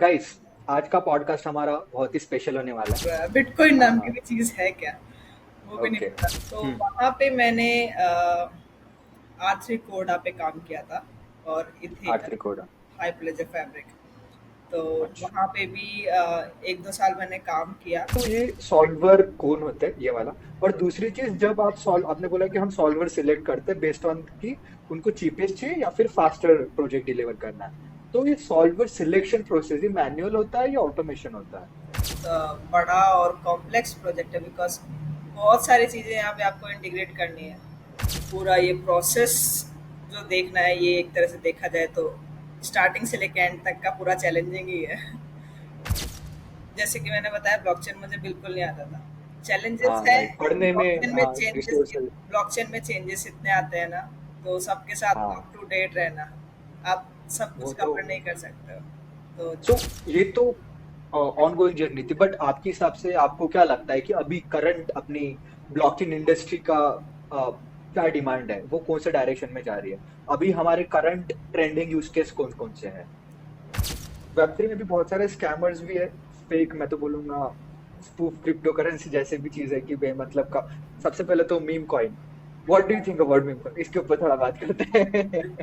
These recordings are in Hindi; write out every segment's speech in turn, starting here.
गाइस, आज का पॉडकास्ट हमारा बहुत ही स्पेशल होने वाला है। बिटकॉइन नाम की हाँ। भी चीज है क्या? वो भी नहीं ओके। पता। तो वहां पे मैंने R3 कोडा पे काम किया था और आर्ट रिकॉर्ड। हाइपरलेजर फैब्रिक। तो अच्छा। वहां पे भी 1-2 साल मैंने काम किया। तो ये सॉल्वर कौन होता है ये वाला? और दूसरी चीज, जब आप सॉल्व आपने बोला कि हम सॉल्वर सिलेक्ट करते हैं बेस्ड ऑन कि उनको चीपेस्ट चाहिए या फिर फास्टर प्रोजेक्ट डिलीवर करना है। तो ये सॉल्वर सिलेक्शन प्रोसेस ये मैनुअल होता है या ऑटोमेशन होता है? बड़ा और कॉम्प्लेक्स प्रोजेक्ट है बिकॉज बहुत सारी चीजें यहाँ पे आपको इंटीग्रेट करनी है। पूरा ये प्रोसेस जो देखना है, ये एक तरह से देखा जाए तो स्टार्टिंग से लेकर एंड तक का पूरा चैलेंजिंग ही है। जैसे कि मैंने बताया, ब्लॉकचेन मुझे बिल्कुल नहीं आता था। चैलेंजेस हाँ है। राइट, पढ़ने में हाँ रिसोर्सेज। ब्लॉकचेन में चेंजेस इतने आते हैं ना, तो सबके साथ हाँ अप टू डेट रहना, आप सब कुछ वो तो। कवर नहीं कर सकते हो। तो सो ये तो ऑन गोइंग जर्नी थी, बट आपके हिसाब से आपको क्या लगता है कि अभी करंट अपनी ब्लॉकचेन इंडस्ट्री का क्या डिमांड है, वो कौन से डायरेक्शन में जा रही है? अभी हमारे करंट ट्रेंडिंग यूज केस कौन कौन से हैं? वेब3 में भी बहुत सारे स्कैमर्स भी है। फेक मैं तो बोलूंगा स्पूफ क्रिप्टो करेंसी जैसे भी चीज है कि बेमतलब का। सबसे पहले तो meme coin. What do you think about meme coin? इसके ऊपर थोड़ा बात करते हैं।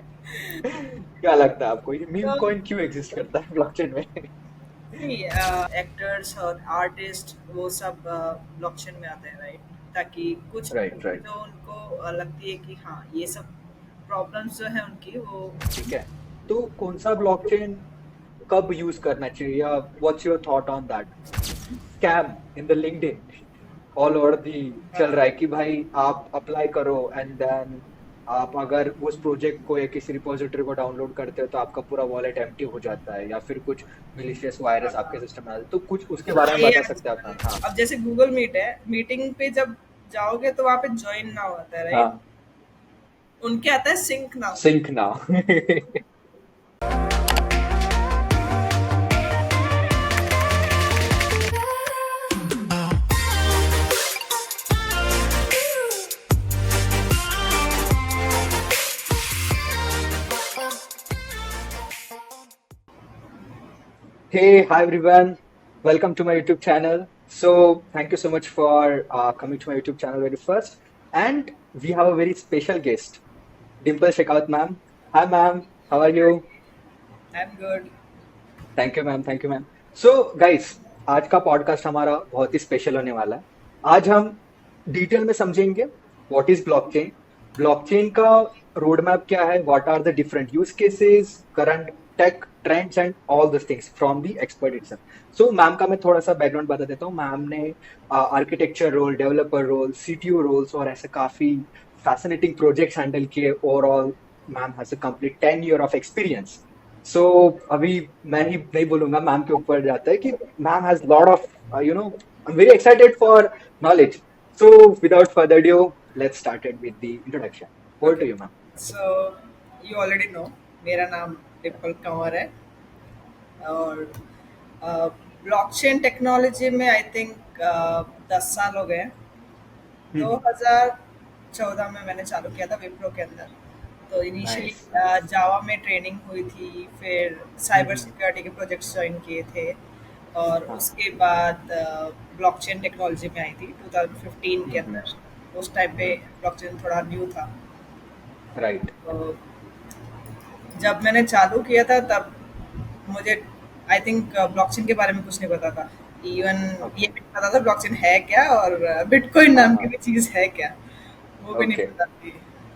क्या लगता है आपको, ये मीम तो कॉइन क्यों एग्जिस्ट करता है ब्लॉकचेन में? नहीं, एक्टर्स और आर्टिस्ट वो सब ब्लॉकचेन में आते हैं, राइट? ताकि कुछ राइट राइट। जो उनको लगती है कि हाँ, ये सब प्रॉब्लम्स जो है उनकी वो। ठीक है। तो कौन सा ब्लॉकचेन कब यूज करना चाहिए, या what's your thought on that? Scam in the LinkedIn all over the चल रहा है कि भाई आप अप्लाई करो एंड देन आप अगर उस प्रोजेक्ट को या किसी रिपोजिटरी को डाउनलोड करते हो तो आपका पूरा वॉलेट एम्प्टी हो जाता है, या फिर कुछ मिलिशियस वायरस आपके सिस्टम में आ जाता है। तो कुछ उसके बारे में ये बता सकते हैं आप मैम? हाँ। आजकल अब जैसे गूगल मीट है, मीटिंग पे जब जाओगे तो वहाँ पे ज्वाइन नाउ आता है, राइट? हाँ। उनके आता है सिंक नाउ। सिंक ना। Hey, hi everyone. Welcome to my YouTube channel. So, thank you so much for coming to my YouTube channel very first. And we have a very special guest, Dimple Shekhawat ma'am. Hi ma'am, how are you? I am good. Thank you ma'am, thank you ma'am. So guys, आज का पॉडकास्ट हमारा बहुत ही स्पेशल होने वाला है। आज हम डिटेल में समझेंगे व्हाट इज ब्लॉकचेन, ब्लॉकचेन का रोड मैप क्या है, what are the different use cases, current tech trends and all this things from the expert itself. So ma'am का मैं थोड़ा सा बैकग्राउंड बता देता हूँ। मैम ने architecture role, developer role, CTO roles और ऐसे काफी फैसिनेटिंग प्रोजेक्ट्स हैंडल किए। Overall ma'am has a complete 10 year of experience. So अभी मैं ही नहीं बोलूंगा, मैम के ऊपर जाता है कि ma'am has lot of I am very excited for knowledge. So without further due, let's started with the introduction. Over to okay, you ma'am. So you already know, मेरा नाम डिम्पल कंवर है। और ब्लॉकचेन टेक्नोलॉजी में आई थिंक 10 साल हो गए हैं। हम्म। 2014 में मैंने चालू किया था विप्रो के अंदर। तो इनिशियली नाइस। जावा में ट्रेनिंग हुई थी, फिर साइबर हम्म। सिक्योरिटी के प्रोजेक्ट्स ज्वाइन किए थे। और हाँ। उसके बाद ब्लॉकचेन टेक्नोलॉजी में आई थी 2015 के हम्म। अंदर। उस टाइम पे ब्लॉकचेन थोड़ा न्यू था। राइट। तो जब मैंने चालू किया था तब मुझे आई थिंक ब्लॉकचेन के बारे में कुछ नहीं पता था। इवन ये ओके। भी नहीं पता था ब्लॉकचेन है क्या, और बिटकॉइन हाँ नाम की हाँ। भी चीज़ है क्या, वो भी नहीं ओके। पता थी।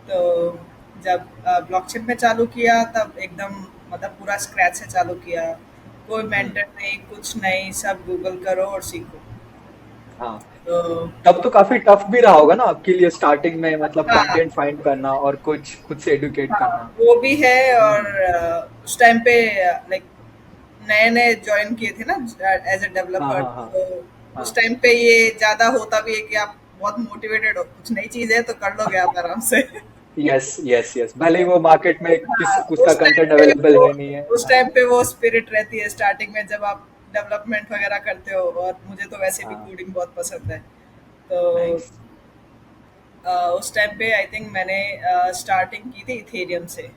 तो जब ब्लॉकचेन में चालू किया तब एकदम मतलब पूरा स्क्रैच से चालू किया। कोई हम्म। मेंटर नहीं, कुछ नहीं, सब गूगल करो और सीखो। हाँ। तो तब तो काफी टफ भी रहा होगा ना आपके लिए स्टार्टिंग में, मतलब हाँ, कंटेंट फाइंड करना और कुछ खुद से एडुकेट हाँ, करना। वो भी है। और हम्म। उस टाइम पे लाइक नए नए ज्वाइन किए थे ना एज ए हाँ डेवलपर। हाँ हाँ तो उस हाँ। टाइम पे ये ज्यादा होता भी है कि आप बहुत मोटिवेटेड हो, कुछ नई चीज है तो कर लोगे आप आराम से। यस यस यस, भले ही वो मार्केट में हाँ, किस उसका कंटेंट अवेलेबल है नहीं है। उस हाँ टाइम पे वो स्पिरिट रहती है स्टार्टिंग में जब आप डेवलपमेंट वगैरह करते हो। और मुझे तो वैसे भी हाँ। कोडिंग बहुत पसंद है। तो नाइस। उस टाइम पे आई थिंक मैंने स्टार्टिंग की थी इथेरियम से।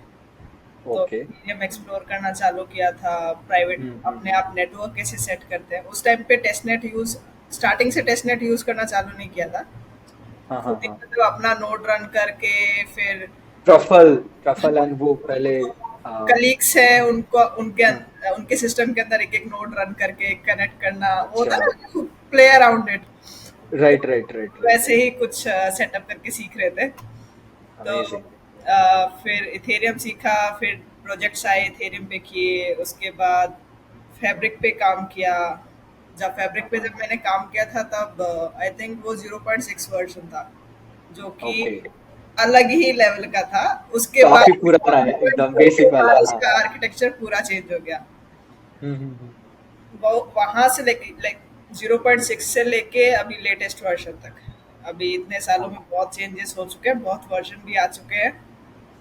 तो ओके। इथेरियम एक्सप्लोर करना चालू किया था, प्राइवेट अपने हम्म। आप नेटवर्क कैसे सेट करते हैं। उस टाइम पे टेस्टनेट यूज़, स्टार्टिंग से टेस्टनेट यूज़ करना चालू नहीं किया था। हाँ हाँ खुद ही हाँ। मतलब अपना नोड रन करके फिर ट्रफल, ट्रफल एंड वो पहले। कलीग्स हैं उनको हाँ। उनके सिस्टम के अंदर एक एक नोड रन करके कनेक्ट करना, वो अच्छा। होता है ना, प्ले अराउंड इट। तो राइट राइट राइट राइट। वैसे ही कुछ सेटअप करके सीख रहे थे। तो अमेजिंग। फिर इथेरियम सीखा, फिर प्रोजेक्ट्स आए इथेरियम पे किए, उसके बाद फैब्रिक पे काम किया। जब फैब्रिक हाँ पे हाँ। जब मैंने काम किया था तब आई थिंक वो 0.6 वर्जन था, जो कि ओके। अलग ही लेवल का था। उसके काफी बाद पुराना है, एकदम 1.4 के बेसिक वाला, बाद हाँ। उसका आर्किटेक्चर पूरा चेंज हो गया। हम्म। वो वहां से लेके लाइक 0.6 से लेके अभी लेटेस्ट वर्जन तक, अभी इतने सालों में हाँ। बहुत चेंजेस हो चुके हैं, बहुत वर्जन भी आ चुके हैं।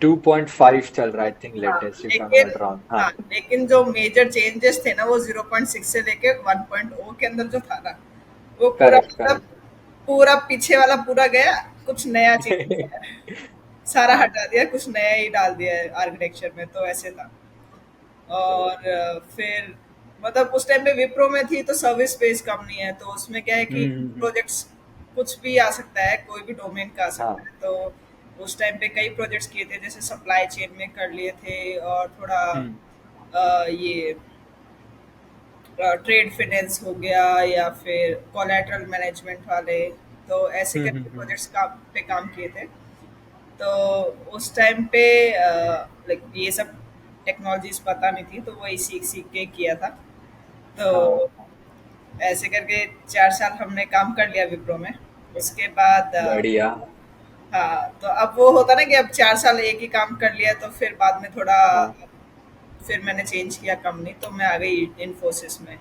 2.5 चल रहा है, आई थिंक, हाँ, लेटेस्ट, इफ आई एम लेकिन नॉट रॉन्ग, हाँ। हाँ, लेकिन जो मेजर चेंजेस थे ना वो 0.6 से लेके 1.0 के अंदर जो था ना, वो पूरा करेक्ट मतलब करेक्ट। पूरा पीछे वाला पूरा गया, कुछ नया चेंज किया है। सारा हाँ। हटा दिया, कुछ नया ही डाल दिया है आर्किटेक्चर में, तो ऐसे था। करेक्ट। और फिर मतलब उस टाइम पे विप्रो में थी तो सर्विस बेस कंपनी है, तो उसमें क्या है कि हम्म। प्रोजेक्ट्स कुछ भी आ सकता है, कोई भी डोमेन का आ सकता हाँ। है। तो उस टाइम पे कई प्रोजेक्ट्स किए थे, जैसे सप्लाई चेन में कर लिए थे, और थोड़ा हम्म ये ट्रेड फिनेंस हो गया, या फिर कोलैटरल मैनेजमेंट वाले, तो ऐसे करके हम्म। प्रोजेक्ट्स का पे काम किए थे। तो उस टाइम पे लाइक ये सब टेक्नोलॉजीज पता नहीं थी, तो वही सीख सीख के किया था। तो हाँ। ऐसे करके 4 साल हमने काम कर लिया विप्रो में। उसके बाद बढ़िया। हाँ, तो अब वो होता ना कि अब 4 साल एक ही काम कर लिया, तो फिर बाद में थोड़ा, हाँ। फिर मैंने चेंज किया कंपनी, तो मैं आ गई इन्फोसिस में।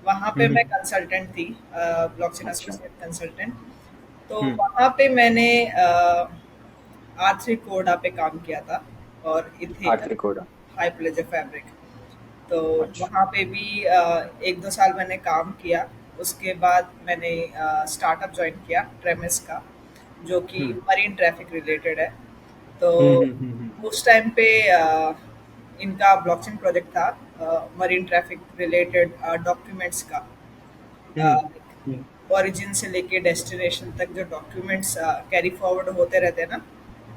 वहाँ पे मैं हम्म। कंसल्टेंट थी, ब्लॉकचेन अच्छा। Associate consultant. तो हम्म। वहाँ पे मैंने R3 कोडा पे काम किया था, और इथे आर्ट्रिकोडा। हाइपरलेजर फैब्रिक। तो अच्छा। वहाँ पे भी 1-2 साल मैंने काम किया। उसके बाद मैंने स्टार्टअप ज्वाइन किया ट्रेमिस का, जो कि हम्म मरीन ट्रैफिक रिलेटेड है। तो हम्म। उस टाइम पे इनका ब्लॉकचेन प्रोजेक्ट था, मरीन ट्रैफिक रिलेटेड डॉक्यूमेंट्स का। हम्म हम्म। ओरिजिन से लेके डेस्टिनेशन तक जो डॉक्यूमेंट्स कैरी फॉरवर्ड होते रहते हैं ना,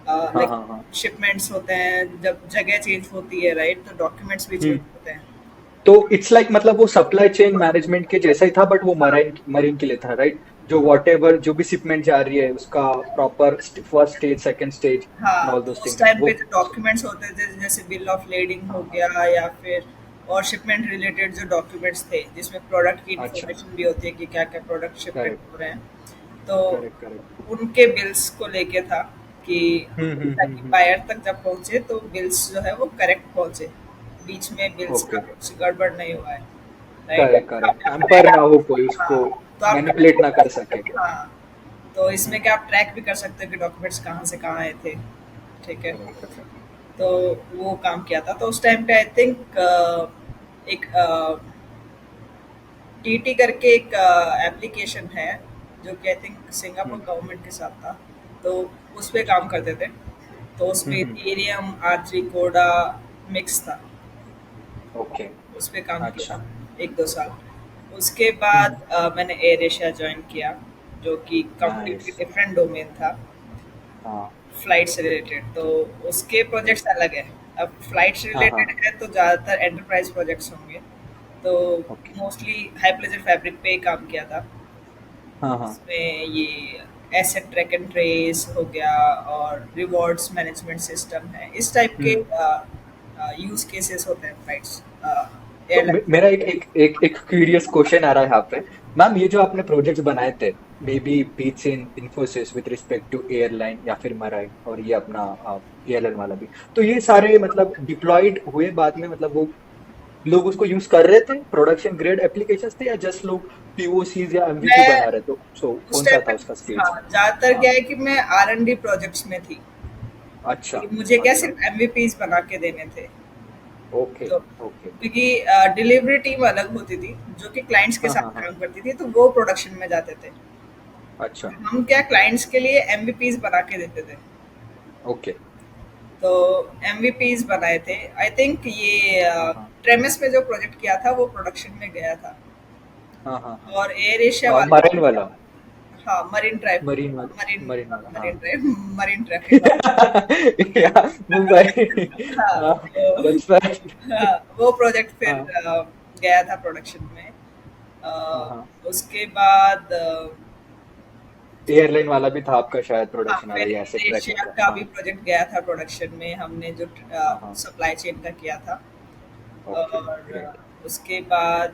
हाँ लाइक हाँ हाँ। शिपमेंट्स होते हैं, जब जगह चेंज होती है, राइट, तो डॉक्यूमेंट्स भी चेंज हम्म। होते हैं। तो इट्स लाइक मतलब वो सप्लाई चेन मैनेजमेंट के जैसा ही था, बट वो मरीन मरीन के लिए था, राइट? जो वॉट एवर जो भी शिपमेंट जा रही है उसका proper first stage, second stage and हाँ, ऑल तो दोस उस थिंग्स टाइम पे वो। जो डॉक्यूमेंट्स होते थे, जैसे बिल ऑफ लेडिंग हो हाँ। गया, या फिर और शिपमेंट रिलेटेड जो डॉक्यूमेंट्स थे, जिसमें प्रोडक्ट की अच्छा। इंफॉर्मेशन भी होती है कि क्या क्या प्रोडक्ट शिपमेंट करेक्ट हो रहे हैं। तो करेक्ट करेक्ट। उनके बिल्स को लेके था कि ताकि हम्म। बायर तक जब पहुंचे तो बिल्स जो है वो करेक्ट पहुंचे, बीच में बिल्स का ओके। कुछ गड़बड़ नहीं हुआ है, राइट। करेक्ट करेक्ट, एम्पर ना हो कोई उसको हाँ, तो आप मैनिपुलेट ना कर सके। हाँ, तो इसमें हम्म। क्या आप ट्रैक भी कर सकते हो कि डॉक्यूमेंट्स कहाँ से कहाँ आए थे, ठीक है। Correct correct. तो वो काम किया था। तो उस टाइम पे आई थिंक एक टीटी करके एक एप्लीकेशन है, जो कि I think Singapore hmm. Government के साथ था। तो उस पे काम करते थे। तो उसमें हम्म। इथेरियम R3 कोडा मिक्स था। ओके। उस पे काम किया अच्छा। 1-2 साल। उसके बाद हम्म। मैंने एयर एशिया ज्वाइन किया, जो कि नाइस। कम्प्लीटली डिफरेंट डोमेन था, हाँ फ्लाइट से रिलेटेड। तो उसके प्रोजेक्ट्स अलग है। अब फ्लाइट से हाँ हाँ। रिलेटेड है तो ज़्यादातर एंटरप्राइज प्रोजेक्ट्स होंगे। तो ओके। मोस्टली हाइपरलेजर फैब्रिक पे ही काम किया था। हाँ हाँ। इसमें ये एसेट ट्रैक एंड ट्रेस हो गया, और रिवॉर्ड्स मैनेजमेंट सिस्टम है, इस टाइप के हम्म। यूज केसेस होते हैं फ्लाइट्स तो एयरलाइन। मेरा एक क्यूरियस क्वेश्चन आ रहा है यहाँ पे। मैम, ये जो आपने प्रोजेक्ट्स बनाए थे, may be beats in Infosys with respect to airline या फिर मराइन, और ये अपना एयरलाइन वाला भी, तो ये सारे मतलब डिप्लॉयड हुए बाद में, मतलब वो लोग उसको यूज कर रहे थे, प्रोडक्शन ग्रेड एप्लीकेशंस थे, या जस्ट लोग पीओसीज या एमवीपी मैं बना रहे थे? सो उस कौन सा टाइम था पे, उसका हाँ, स्टेज? ज़्यादातर हाँ। क्या है कि मैं R&D प्रोजेक्ट्स में थी, अच्छा। कि मुझे क्या अच्छा। सिर्फ एमवीपीज बना के देने थे। ओके। तो ओके। क्योंकि डिलीवरी टीम अलग होती थी, जो कि क्लाइंट्स के हाँ हाँ साथ हाँ। काम करती थी, तो वो प्रोडक्शन में जाते थे। अच्छा। हम क्या क्लाइंट्स के लिए एमवीपीज बना के देते थे। ओके। तो एमवीपीज बनाए थे। आई थिंक ये हाँ हाँ ट्रेमिस में जो प्रोजेक्ट किया था वो प्रोडक्शन में गया था। हाँ हाँ हाँ। और एयर एशिया वाले, मरीन वाला। हाँ मरीन ड्राइव, मरीन वाला। मरीन मरीन वाला हाँ। मरीन ड्राइव, मरीन ट्रैफिक वाला। या मुंबई। हाँ हाँ, तो that's right। हाँ, वो प्रोजेक्ट फिर हाँ गया था प्रोडक्शन में। हाँ हाँ। उसके बाद एयरलाइन वाला भी था आपका शायद हाँ, प्रोडक्शन वाला, फिर या ऐसे एयर ट्रैकिंग एशिया का। का भी हाँ प्रोजेक्ट गया था प्रोडक्शन में, हमने जो हाँ हाँ। सप्लाई चेन का किया था। ओके और ग्रेट। उसके बाद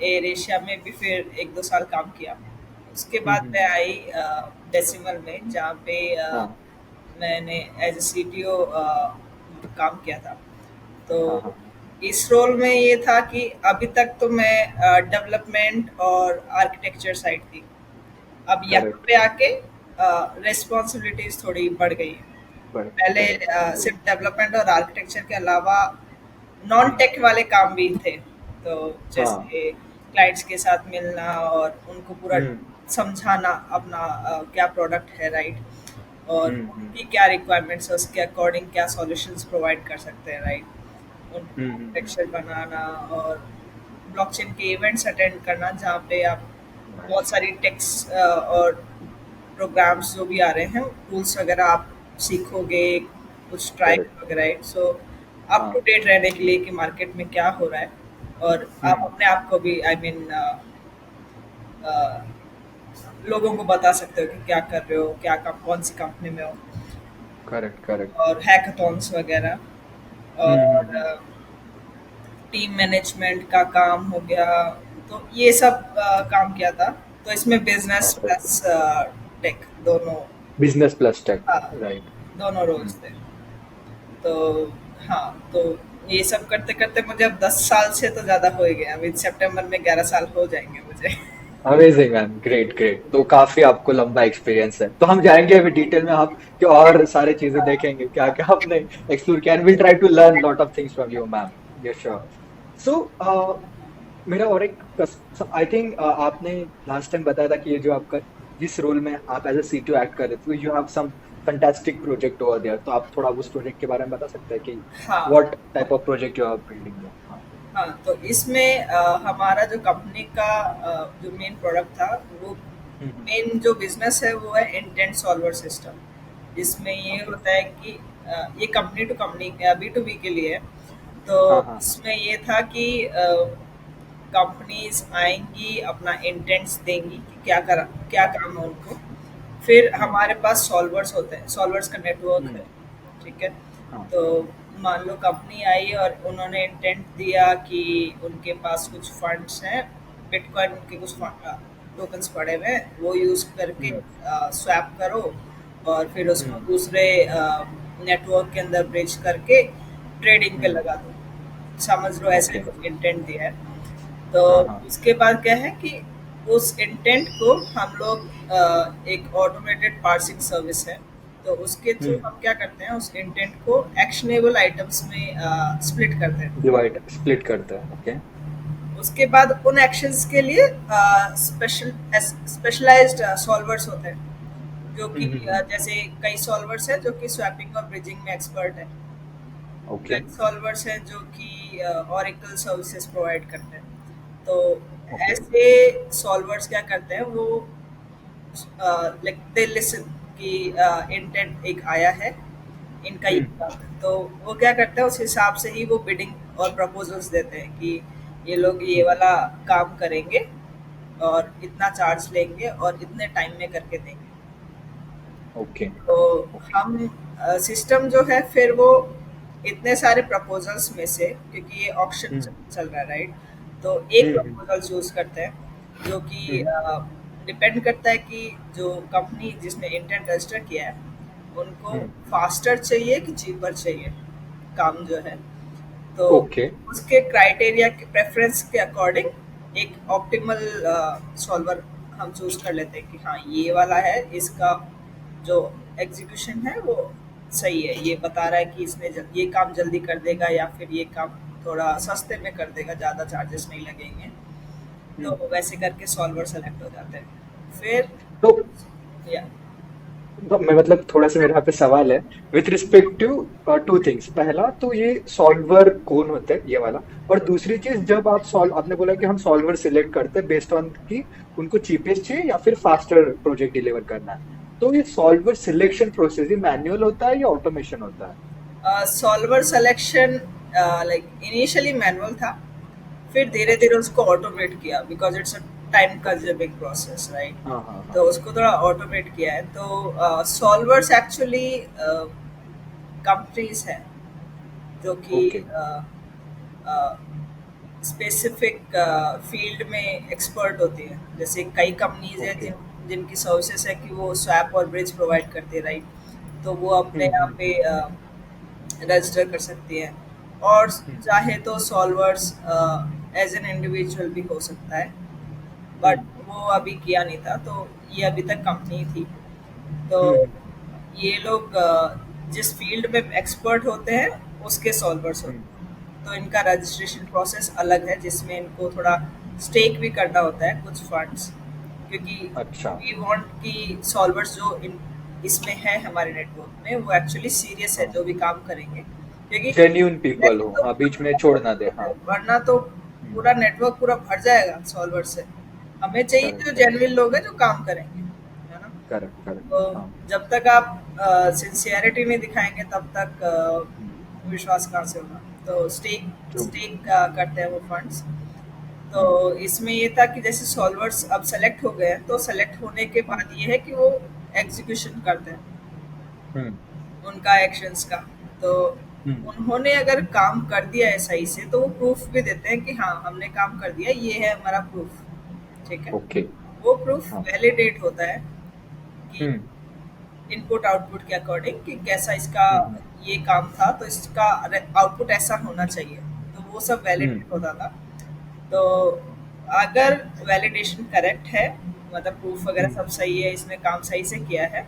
एयर एशिया में भी फिर 1-2 साल काम किया। उसके बाद मैं हम्म। आई डेसिमल में, जहाँ पे हाँ मैंने एज ए सीटीओ काम किया था। तो हाँ हाँ। इस रोल में ये था कि अभी तक तो मैं डेवलपमेंट और आर्किटेक्चर साइड थी। अब यहाँ करेक्ट। पे आके रिस्पॉन्सिबिलिटीज थोड़ी बढ़ गई है। पहले करेक्ट सिर्फ डेवलपमेंट और आर्किटेक्चर के अलावा नॉन टेक वाले काम भी थे। तो हाँ। जैसे क्लाइंट्स के साथ मिलना और उनको पूरा हम्म समझाना अपना क्या प्रोडक्ट है, राइट, और हम्म। उनकी क्या रिक्वायरमेंट्स है, उसके अकॉर्डिंग क्या सॉल्यूशंस प्रोवाइड कर सकते हैं, राइट। उनका हम्म। आर्किटेक्चर बनाना और ब्लॉकचेन के इवेंट्स अटेंड करना, जहाँ पे आप बहुत नाइस। सारी टेक्स और प्रोग्राम्स जो भी आ रहे हैं, टूल्स वगैरह आप सीखोगे, कुछ ट्राई करेक्ट। करोगे, राइट। सो अप टू हाँ। डेट रहने के लिए कि मार्केट में क्या हो रहा है, और आप हम्म। अपने आप को भी आई मीन लोगों को बता सकते हो कि क्या कर रहे हो, क्या काम, कौन सी कंपनी में हो। Correct correct. और हैकाथॉन्स वगैरह, और हम्म। टीम मैनेजमेंट का काम हो गया। तो ये सब काम किया था। तो इसमें बिजनेस परफेक्ट। प्लस टेक दोनों, बिजनेस प्लस टेक। हाँ, राइट। दोनों रोल्स थे। तो हाँ, तो ये सब करते करते मुझे अब 10 साल से तो ज्यादा हो ही गया। अभी सितंबर में 11 साल हो जाएंगे मुझे। Amazing ma'am, great great. तो काफी आपको लंबा एक्सपीरियंस है, तो हम जाएंगे अभी डिटेल में, आप कि और सारी चीजें देखेंगे क्या क्या आपने एक्सप्लोर किया, and will try to learn lot of things from you ma'am. Yes sure. So मेरा और एक, आई थिंक आपने लास्ट टाइम बताया था कि ये जो आपका, जिस रोल में आप एज ए सीटीओ एक्ट कर रहे थे, you have some fantastic project over there, तो आप थोड़ा उस प्रोजेक्ट के बारे में बता सकते हैं कि हाँ what type of project you are building. हाँ। हाँ, तो इसमें हमारा जो कंपनी का जो मेन प्रोडक्ट था, वो हम्म। मेन जो बिजनेस है वो है इंटेंट सॉल्वर सिस्टम। जिसमें ये ओके। होता है कि ये company to company, B to B के लिए है। तो हाँ हाँ हाँ। इसमें ये था कि कंपनीज आएंगी, अपना इंटेंट्स देंगी कि क्या काम है उनको। फिर हम्म हमारे पास सॉल्वर्स होते हैं, सॉल्वर्स का नेटवर्क हम्म। है, ठीक है। हाँ। तो मान लो कंपनी आई और उन्होंने इंटेंट दिया कि उनके पास कुछ फंड्स हैं, बिटकॉइन के कुछ हम्म टोकन्स पड़े हुए हैं, वो यूज़ करके हम्म स्वैप करो और फिर उसको हम्म। दूसरे नेटवर्क के अंदर ब्रिज करके ट्रेडिंग पे हम्म। लगा दो। समझ लो ऐसे ओके। इंटेंट दिया है। तो हाँ हाँ। उसके बाद क्या है कि उस इंटेंट को हम लोग एक ऑटोमेटेड पार्सिंग सर्विस है, तो उसके थ्रू हम्म। हम क्या करते हैं, उस इंटेंट को एक्शनेबल आइटम्स में स्प्लिट करते हैं। डिवाइड स्प्लिट करते हैं, ओके। उसके बाद उन एक्शंस के लिए स्पेशलाइज्ड सॉल्वर्स होते हैं, जो कि हम्म। जैसे कई सॉल्वर्स हैं जो कि स्वैपिंग और ब्रिजिंग में एक्सपर्ट है। ओके कई सॉल्वर्स हैं जो कि ऑरेकल सर्विसेज प्रोवाइड करते हैं। तो ओके। ऐसे सॉल्वर्स क्या करते हैं, वो लाइक दे लिसन कि इंटेंट एक आया है, इनका ये हम्म काम है। तो वो क्या करते हैं, उस हिसाब से ही वो बिडिंग और प्रपोजल्स देते हैं कि ये लोग ये वाला काम करेंगे और इतना चार्ज लेंगे और इतने टाइम में करके देंगे। ओके तो ओके। हम सिस्टम जो है फिर वो इतने सारे प्रपोजल्स में से, क्योंकि ये ऑक्शन हम्म चल रहा है, राइट, तो एक हम्म प्रपोजल चूज करते हैं, जो कि हम्म डिपेंड करता है कि जो कंपनी जिसने इंटेंट रजिस्टर किया है उनको हम्म। फास्टर चाहिए कि चीपर चाहिए काम जो है। तो ओके। उसके क्राइटेरिया के प्रेफरेंस के अकॉर्डिंग एक ऑप्टिमल सॉल्वर हम चूज कर लेते हैं कि हाँ ये वाला है, इसका जो एग्जीक्यूशन है वो सही है, ये बता रहा है कि इसने ये काम जल्दी कर देगा या फिर ये काम थोड़ा सस्ते में कर देगा, ज़्यादा चार्जेस नहीं लगेंगे। तो हम्म। वैसे करके सॉल्वर सेलेक्ट हो जाते हैं फिर। तो या तो मैं मतलब थोड़ा सा मेरे यहाँ पे सवाल है with respect to two things. पहला तो ये सॉल्वर कौन होता है ये वाला, और दूसरी चीज जब आप सॉल्व, आपने बोला कि हम सॉल्वर सिलेक्ट करते हैं बेस्ड ऑन कि उनको चीपेस्ट चाहिए या फिर फास्टर प्रोजेक्ट डिलीवर करना है, तो ये सॉल्वर सिलेक्शन प्रोसेस ये मैनुअल होता है या ऑटोमेशन होता है? Solver selection like initially manual था, फिर धीरे धीरे अच्छा। उसको ऑटोमेट किया because it's a time consuming process, right? हाँ हाँ तो हाँ। उसको थोड़ा ऑटोमेट किया है। तो सॉल्वर्स एक्चुअली कंपनीज हैं जो कि ओके स्पेसिफिक फील्ड में एक्सपर्ट होती है। जैसे कई कंपनीज है ओके। जिनकी सर्विसेज है कि वो स्वैप और ब्रिज प्रोवाइड करते हैं, राइट? तो वो अपने यहाँ पे हम्म। रजिस्टर कर सकती है, और हम्म चाहे तो सॉल्वर्स एज एन इंडिविजुअल भी हो सकता है, बट हम्म वो अभी किया नहीं था, तो ये अभी तक कंपनी थी। तो हम्म ये लोग जिस फील्ड में एक्सपर्ट होते हैं उसके सॉल्वर्स होते हम्म, हैं। तो इनका रजिस्ट्रेशन प्रोसेस अलग है, जिसमें इनको थोड़ा स्टेक भी करना होता है कुछ फंड्स, क्योंकि अच्छा। वी वांट कि सॉल्वर्स जो इसमें है हमारे नेटवर्क में वो एक्चुअली सीरियस है हाँ, जो भी काम करेंगे, क्योंकि जेन्यून पीपल ऐसे हो, तो हाँ, बीच में छोड़ ना दे, हाँ। वरना तो हम्म। पूरा नेटवर्क पूरा भर जाएगा सॉल्वर से। हमें चाहिए करेक्ट जो करेक्ट जेन्युइन लोग हैं जो काम करेंगे, है ना? Correct correct. तो हाँ। जब तक आप सिंसियरिटी नहीं दिखाएंगे तब तक हम्म, विश्वास कहाँ से होगा? तो स्टेक ट्रू। स्टेक करते हैं वो फंड्स। तो हम्म इसमें ये था कि जैसे सॉल्वर्स अब सेलेक्ट हो गए हैं, तो सेलेक्ट होने के हाँ। बाद ये है कि वो एग्जीक्यूशन करते हैं हम्म उनका एक्शंस का। तो हम्म उन्होंने अगर काम कर दिया है सही से, तो वो प्रूफ भी देते हैं कि हाँ हमने काम कर दिया, ये है हमारा प्रूफ, ठीक है? ओके। वो प्रूफ हाँ। वैलिडेट होता है कि हम्म इनपुट आउटपुट के अकॉर्डिंग कि कैसा इसका हम्म ये काम था, तो इसका आउटपुट ऐसा होना चाहिए। तो वो सब हम्म वैलिडेट होता था। तो अगर वैलिडेशन करेक्ट है, मतलब प्रूफ वगैरह हम्म, सब सही है, इसने काम सही से किया है,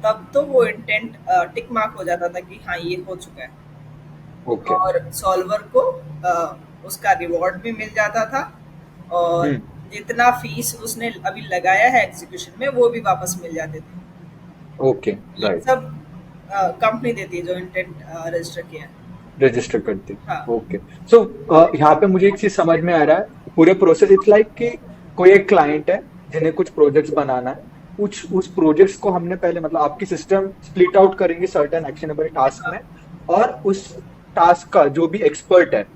तब तो वो इंटेंट टिक मार्क हो जाता था कि हाँ ये हो चुका है, ओके। और सॉल्वर को उसका रिवॉर्ड भी मिल जाता था, और हम्म जितना फीस उसने अभी लगाया है एग्जीक्यूशन में वो भी वापस मिल जाते थे। ओके। ये राइट। सब कंपनी देती है जो इंटेंट रजिस्टर किया है। रजिस्टर करती। हाँ ओके। सो यहाँ पे मुझे एक चीज समझ में आ रहा है, पूरे प्रोसेस इट्स लाइक कि कोई एक क्लाइंट है जिन्हें कुछ प्रोजेक्ट्स बनाना है, कुछ उस प्रोजेक्ट्स को हमने पहले मतलब आपकी सिस्टम स्प्लिट आउट करेंगे सर्टेन एक्शनेबल टास्क हाँ में, और उस टास्क का जो भी एक्सपर्ट है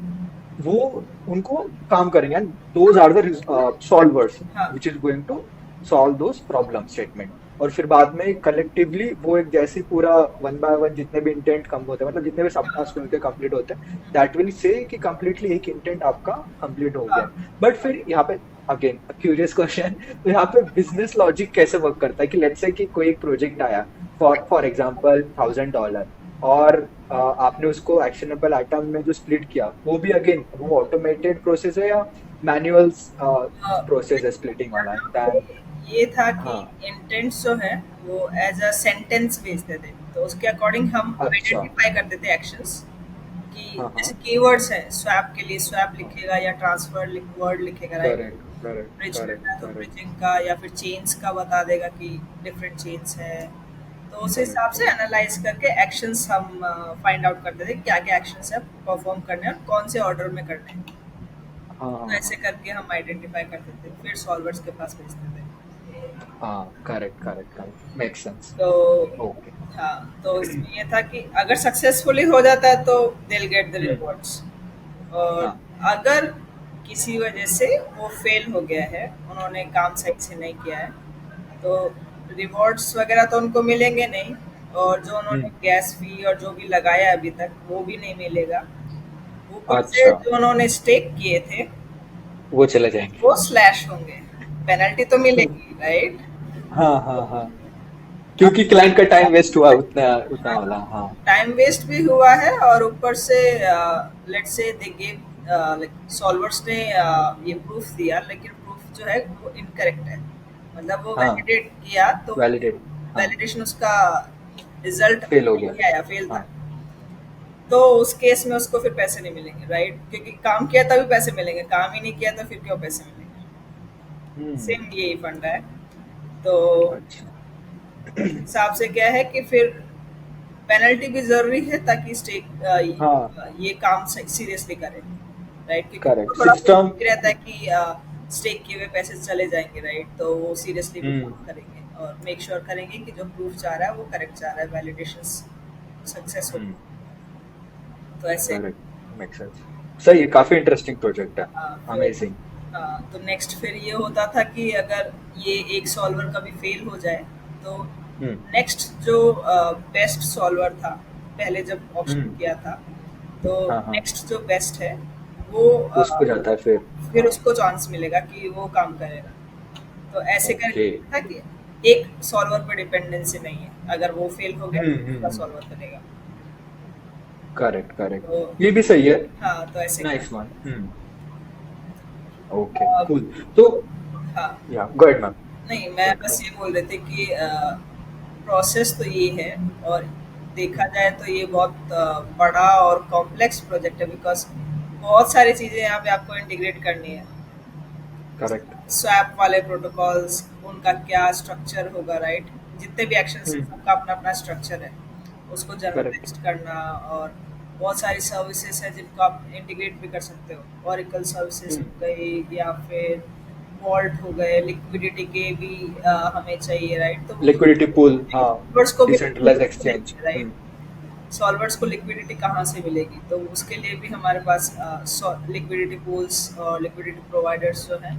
वो उनको काम करेंगे, and those are the solvers हाँ which is going to solve those problem statement. और फिर बाद में कलेक्टिवली वो एक जैसे पूरा वन बाय वन जितने भी इंटेंट कम होते हैं, मतलब जितने भी सब टास्क उनके कंप्लीट होते हैं, दैट विल से कि कंप्लीटली एक इंटेंट आपका कंप्लीट हो गया है। हाँ बट फिर यहाँ पे अगेन क्यूरियस क्वेश्चन, तो यहाँ पे बिजनेस लॉजिक कैसे वर्क करता है कि लेट्स से कि कोई एक प्रोजेक्ट आया फॉर फॉर एग्जांपल $1000, और आपने उसको एक्शनेबल आइटम में जो स्प्लिट किया वो भी अगेन वो ऑटोमेटेड प्रोसेस है या मैनुअल प्रोसेस है स्प्लिटिंग वाला देन? ये था कि हाँ। इंटेंट्स जो है वो एज अ सेंटेंस भेजते थे, तो उसके अकॉर्डिंग हम अच्छा। आइडेंटिफाई करते थे एक्शंस, कि हाँ हाँ। जैसे कीवर्ड्स हैं, स्वैप के लिए स्वैप लिखेगा या ट्रांसफर वर्ड लिखेगा, right? Correct correct bridge correct करना है तो करेक्ट ब्रिजिंग का, या फिर चेन्स का बता देगा कि डिफरेंट चेन्स है। तो उस करेक्ट हिसाब से करेक्ट। एनालाइज करके एक्शंस हम फाइंड आउट करते थे क्या क्या एक्शंस है परफॉर्म करने हैं और कौन से ऑर्डर में करने हैं। हाँ तो हाँ ऐसे हाँ करके हम आइडेंटिफाई करते थे, फिर सॉल्वर्स के पास भेजते थे। हाँ। Correct correct correct, make sense. तो ओके। हाँ, तो इसमें ये था कि अगर सक्सेसफुली हो जाता है तो they will get the hmm. Rewards, और हाँ। अगर किसी वजह से वो फेल हो गया है, उन्होंने काम सही से नहीं किया है, तो रिवॉर्ड्स वगैरह तो उनको मिलेंगे नहीं, और जो उन्होंने हम्म। गैस फी और जो भी लगाया है अभी तक वो भी नहीं मिलेगा। ऊपर से अच्छा, जो उन्होंने स्टेक किए थे वो चले जाएंगे। वो स्लैश होंगे, पेनल्टी तो मिलेगी, राइट? हाँ हाँ हाँ, क्योंकि क्लाइंट का टाइम वेस्ट हुआ उतना उतना वाला, हाँ। टाइम वेस्ट भी हुआ है, और ऊपर से let's say they give like solvers ने ये प्रूफ दिया, लेकिन प्रूफ जो है वो इनकरेक्ट है, मतलब वो हाँ। वैलिडेट किया तो वैलिडेट। हाँ। वैलिडेशन उसका रिजल्ट फेल हो गया। नहीं आया, फेल था। हाँ। तो उस केस में उसको फिर पैसे नहीं मिलेंगे, राइट? क्योंकि काम किया तभी पैसे मिलेंगे, काम ही नहीं किया तो फिर क्यों पैसे मिलेंगे? हम्म। सेम यही फंडा है। तो अच्छा। हिसाब से क्या है कि फिर पेनल्टी भी जरूरी है ताकि हाँ, ये काम सीरियसली करे, राइट? क्योंकि उनको करेक्ट थोड़ा सिस्टम। भी रहता है कि स्टेक किए हुए पैसे चले जाएंगे, राइट? तो वो सीरियसली भी हम्म। काम करेंगे और मेक श्योर करेंगे कि जो प्रूफ जा रहा है वो करेक्ट जा रहा है, वैलिडेशन सक्सेस हो। हम्म। तो ऐसे। Correct, make sense. सही है, काफी इंटरेस्टिंग प्रोजेक्ट है। फिर अमेजिंग। तो नेक्स्ट फिर ये होता था कि अगर ये एक सॉल्वर कभी फेल हो जाए तो हम्म। नेक्स्ट जो बेस्ट सॉल्वर था, पहले जब ऑप्शन हम्म। किया था, तो हाँ हाँ, नेक्स्ट जो बेस्ट है वो उसको जाता है फिर। फिर हाँ। उसको चांस मिलेगा कि वो काम करेगा। तो ऐसे ओके। करके था कि एक सॉल्वर पर डिपेंडेंसी नहीं है, अगर वो फेल हो गया तो दूसरा हम्म। सॉल्वर करेगा। करेक्ट करेक्ट, तो ये भी सही है। हाँ, तो ऐसे नाइस कर। वन। ओके अ, कूल। तो हाँ, या गो अहेड मैम। नहीं, मैं गो बस गो। ये बोल रही थी कि प्रोसेस तो ये है, और देखा जाए तो ये बहुत बड़ा और कॉम्प्लेक्स प्रोजेक्ट है, बिकॉज बहुत सारी चीज़ें यहाँ पे आपको इंटीग्रेट करनी है। करेक्ट। स्वैप वाले प्रोटोकॉल्स, उनका क्या स्ट्रक्चर होगा, राइट? जितने भी एक्शंस हैं हम्म। सबका अपना अपना स्ट्रक्चर है, उसको करेक्ट। जनरलाइज्ड करना। और बहुत सारी सर्विसेज हैं जिनको आप इंटीग्रेट भी कर सकते हो, ओरेकल सर्विसेज हम्म। हो गई या फिर वॉल्ट हो गए, लिक्विडिटी के भी हमें चाहिए, राइट? तो वो लिक्विडिटी पूल, हाँ। सॉल्वर्स को भी decentralise exchange. Liquidity, right? Solvers को लिक्विडिटी कहाँ से मिलेगी, तो उसके लिए भी हमारे पास लिक्विडिटी पूल्स और लिक्विडिटी प्रोवाइडर्स जो हैं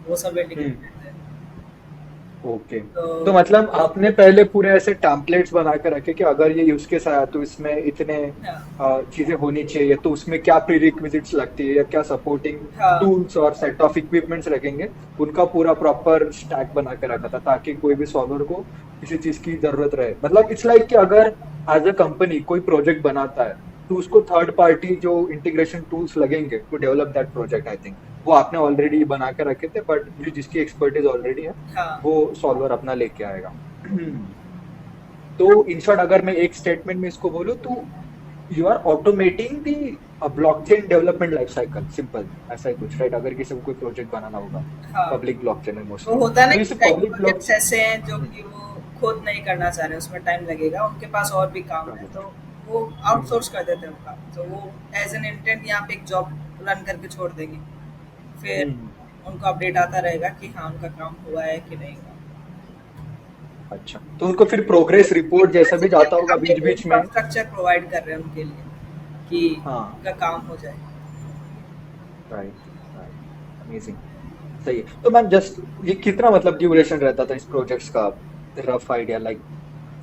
वो सब हम्म। इंटीग्रेटेड है। ओके। तो तो मतलब आपने पहले पूरे ऐसे टेम्पलेट्स बना के रखे कि अगर ये यूज केस आया तो इसमें इतने हाँ, चीजें होनी चाहिए, तो उसमें क्या प्रीरिक्विजिट्स लगती है या क्या सपोर्टिंग हाँ, टूल्स और सेट ऑफ इक्विपमेंट्स रखेंगे, उनका पूरा प्रॉपर स्टैक बना के रखा था ताकि कोई भी सॉल्वर को किसी चीज की जरूरत रहे। मतलब इट्स लाइक कि अगर एज अ कंपनी कोई प्रोजेक्ट बनाता है तो उसको थर्ड पार्टी जो इंटीग्रेशन टूल्स लगेंगे to develop that project, I think वो आपने ऑलरेडी बना के रखे थे, बट जिसकी एक्सपर्टीज ऑलरेडी है हाँ, वो सॉल्वर अपना लेके आएगा। तो इन शॉर्ट अगर मैं एक स्टेटमेंट में इसको बोलूं तो you are automating the blockchain development life cycle, simple ऐसा ही कुछ, राइट? अगर किसी को कोई प्रोजेक्ट बनाना होगा हाँ। पब्लिक ब्लॉकचेन में वो मोस्टली, होता है ना तो कि इसे कई पब्लिक ब्लॉक। प्रोजेक्ट्स ऐसे हैं जो कि वो खुद नहीं करना चाह रहे, उसमें टाइम लगेगा, उनके पास और भी काम है, तो करेक्ट। वो आउटसोर्स कर देते हैं उनका। तो वो एज एन इंटेंट यहाँ पे एक जॉब रन करके छोड़ देंगे, फिर हम्म। उनको अपडेट आता रहेगा कि हाँ उनका काम हुआ है कि नहीं हुआ। अच्छा, तो उनको फिर प्रोग्रेस रिपोर्ट जैसा भी बेसिकली जाता होगा हम बीच एक बीच में। इंफ्रास्ट्रक्चर प्रोवाइड कर रहे हैं उनके लिए कि हाँ। उनका काम हो जाए। राइट। राइट। अमेजिंग। सही है। तो मैम जस्ट ये कितना मतलब ड्यूरेशन रहता था इस प्रोजेक्ट्स का, rough idea like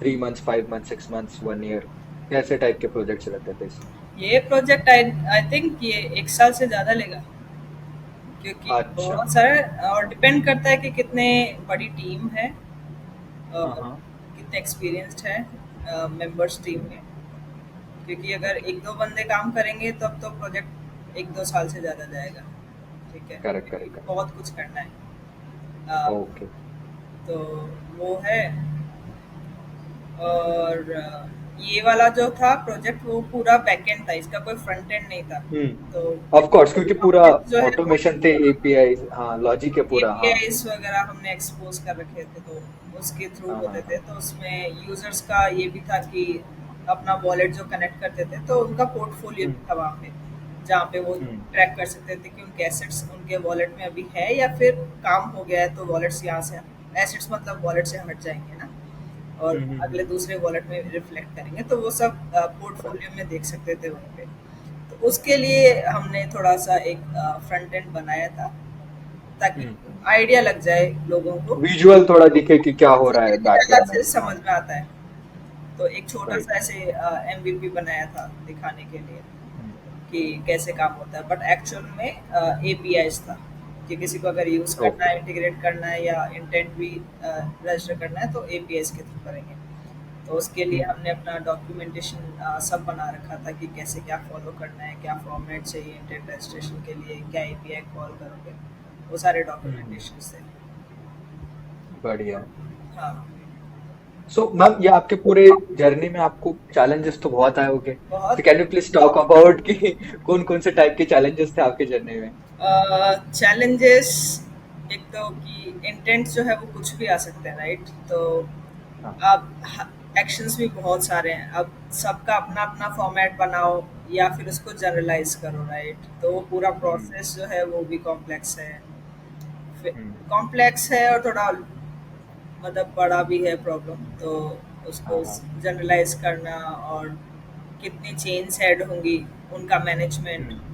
3 months, 5 months, 6 months, 1 year, कैसे टाइप के प्रोजेक्ट्स रहते थे इसमें? ये प्रोजेक्ट आई आई थिंक ये 1 साल से ज़्यादा लेगा, क्योंकि अच्छा। बहुत सारा और डिपेंड करता है कि कितने बड़ी टीम है हाँ और हाँ। कितने एक्सपीरियंस्ड है मेंबर्स टीम में। क्योंकि अगर एक दो बंदे काम करेंगे तब तो प्रोजेक्ट 1-2 साल से ज़्यादा जाएगा, ठीक है? करेक्ट क्योंकि करेक्ट करेक्ट। बहुत कुछ करना है। अ, ओके। तो वो है। और ये वाला जो था प्रोजेक्ट वो पूरा बैकएंड था, इसका कोई फ्रंट एंड नहीं था। तो ऑफ कोर्स, क्योंकि पूरा जो है वो ऑटोमेशन थे, एपीआई, हाँ लॉजिक है पूरा, हाँ। एपीआईज वगैरह हमने एक्सपोज कर रखे थे, तो उसके थ्रू हाँ हाँ होते थे। हाँ। तो उसमें यूजर्स का ये भी था कि अपना वॉलेट जो कनेक्ट करते थे तो उनका पोर्टफोलियो हम्म। भी था वहाँ पे, जहाँ पे वो हम्म। ट्रैक कर सकते थे कि उनके एसेट्स उनके वॉलेट में अभी है या फिर काम हो गया है, तो वॉलेट्स यहाँ से, एसेट्स मतलब वॉलेट से हट जाएंगे ना, और अगले हम्म। दूसरे वॉलेट में रिफ्लेक्ट करेंगे, तो वो सब पोर्टफोलियो में देख सकते थे वहाँ पे। तो उसके लिए हमने थोड़ा सा एक फ्रंट एंड बनाया था, ताकि आइडिया लग जाए लोगों को, विजुअल थोड़ा दिखे कि क्या हो रहा है बैक ज़्यादा एंड में, अच्छे से हाँ। समझ में आता है। तो एक छोटा राइट। सा ऐसे एमवीपी बनाया था दिखाने के लिए कि कैसे काम होता है, बट एक्चुअल में एपीआईज था कि किसी को अगर यूज़ करना ओके। है, इंटीग्रेट करना है या इंटेंट भी रजिस्टर करना है तो एपीआईज के थ्रू करेंगे। तो उसके लिए हमने अपना डॉक्यूमेंटेशन सब बना रखा था कि कैसे क्या फॉलो करना है, क्या फॉर्मेट चाहिए इंटेंट रजिस्ट्रेशन के लिए, क्या एपीआई कॉल करोगे, वो सारे डॉक्यूमेंटेशन थे। बढ़िया। हाँ, सो मैम ये आपके पूरे जर्नी में आपको चैलेंजेस तो बहुत आए होंगे, तो बहुत। Can you please talk about कि कौन कौन से टाइप के चैलेंजेस थे आपके जर्नी में? चैलेंजेस एक तो कि इंटेंट जो है वो कुछ भी आ सकते हैं, राइट? तो हाँ। अब एक्शंस भी बहुत सारे हैं, अब सबका अपना अपना फॉर्मेट बनाओ या फिर उसको जनरलाइज करो, राइट? तो वो पूरा हम्म। प्रोसेस जो है वो भी कॉम्प्लेक्स है, हम्म। कॉम्प्लेक्स है और थोड़ा मतलब बड़ा भी है प्रॉब्लम। तो हाँ उसको हाँ। जनरलाइज करना और कितनी चेन्स ऐड होंगी, उनका मैनेजमेंट, हम्म।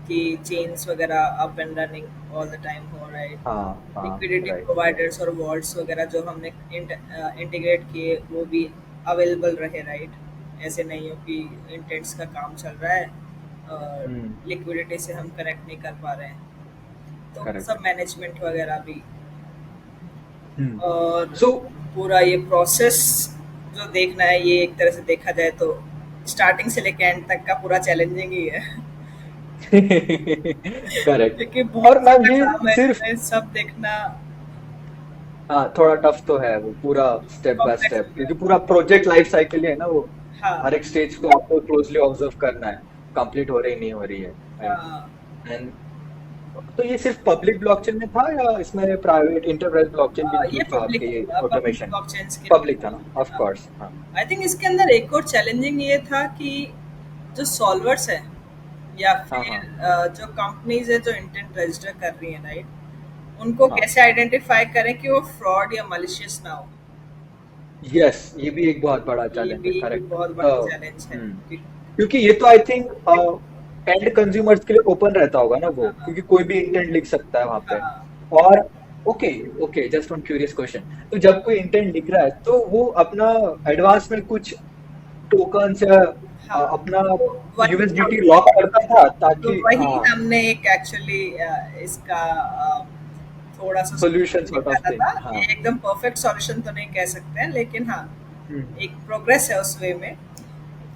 कि चेन्स वगैरह up and running all the time हो, राइट? हाँ हाँ। Liquidity right right. प्रोवाइडर्स और वॉल्ट्स वगैरह जो हमने इंटीग्रेट किए वो भी अवेलेबल रहे, राइट? ऐसे नहीं हो कि इंटेंट्स का काम चल रहा है और हम्म। लिक्विडिटी से हम कनेक्ट नहीं कर पा रहे हैं, तो वो करेक्ट। सब मैनेजमेंट वगैरह भी। हम्म। और सो पूरा ये प्रोसेस जो देखना है, ये एक तरह से देखा जाए तो स्टार्टिंग से लेकर एंड तक का पूरा चैलेंजिंग ही है। करेक्ट। क्योंकि और बहुत मैम सारा ये काम है सिर्फ, इसमें, सब देखना हाँ थोड़ा टफ तो है वो पूरा स्टेप बाय कॉम्प्लेक्स स्टेप, हो गया। क्योंकि पूरा प्रोजेक्ट लाइफ साइकिल है ना वो। हाँ, हर एक स्टेज को आपको क्लोजली ऑब्जर्व करना है, कंप्लीट हो रही नहीं हो रही है। राइट। हाँ, एंड तो ये सिर्फ पब्लिक ब्लॉकचेन में था या इसमें प्राइवेट इंटरप्राइज ब्लॉकचेन भी ये इंक्लूड था आपके ये पब्लिक ऑटोमेशन? ब्लॉकचेन्स के पब्लिक था लिए ना, ऑफ था। कोर्स। हाँ आई थिंक इसके अंदर एक और चैलेंजिंग ये था कि जो सॉल्वर्स है या हाँ फिर हाँ। जो कंपनीज है जो इंटेंट रजिस्टर कर रही है, राइट, उनको हाँ। कैसे आइडेंटिफाई करें कि वो फ्रॉड या मलिशियस ना हो। यस, ये भी एक बहुत बड़ा ये चैलेंज है, भी एक करेक्ट। बहुत बड़ा चैलेंज है कि क्योंकि ये तो आई थिंक एंड कंज्यूमर्स के लिए ओपन रहता होगा ना वो, हाँ, क्योंकि कोई भी इंटेंट लिख सकता है वहां पे। हाँ, और okay, okay, just one curious question, तो जब कोई इंटेंट लिख रहा है तो वो अपना एडवांस में कुछ टोकन या हाँ, अपना तो वही यूएसडीटी हमने लॉक करता था तो ताकि, वही हाँ, हमने एक एक्चुअली इसका थोड़ा सा सोल्यूशन solution सॉर्ट ऑफ निकाला थिंग। था। हाँ। ये एकदम परफेक्ट सॉल्यूशन तो नहीं कह सकते हैं, लेकिन हाँ, हम्म। एक प्रोग्रेस है उस वे में।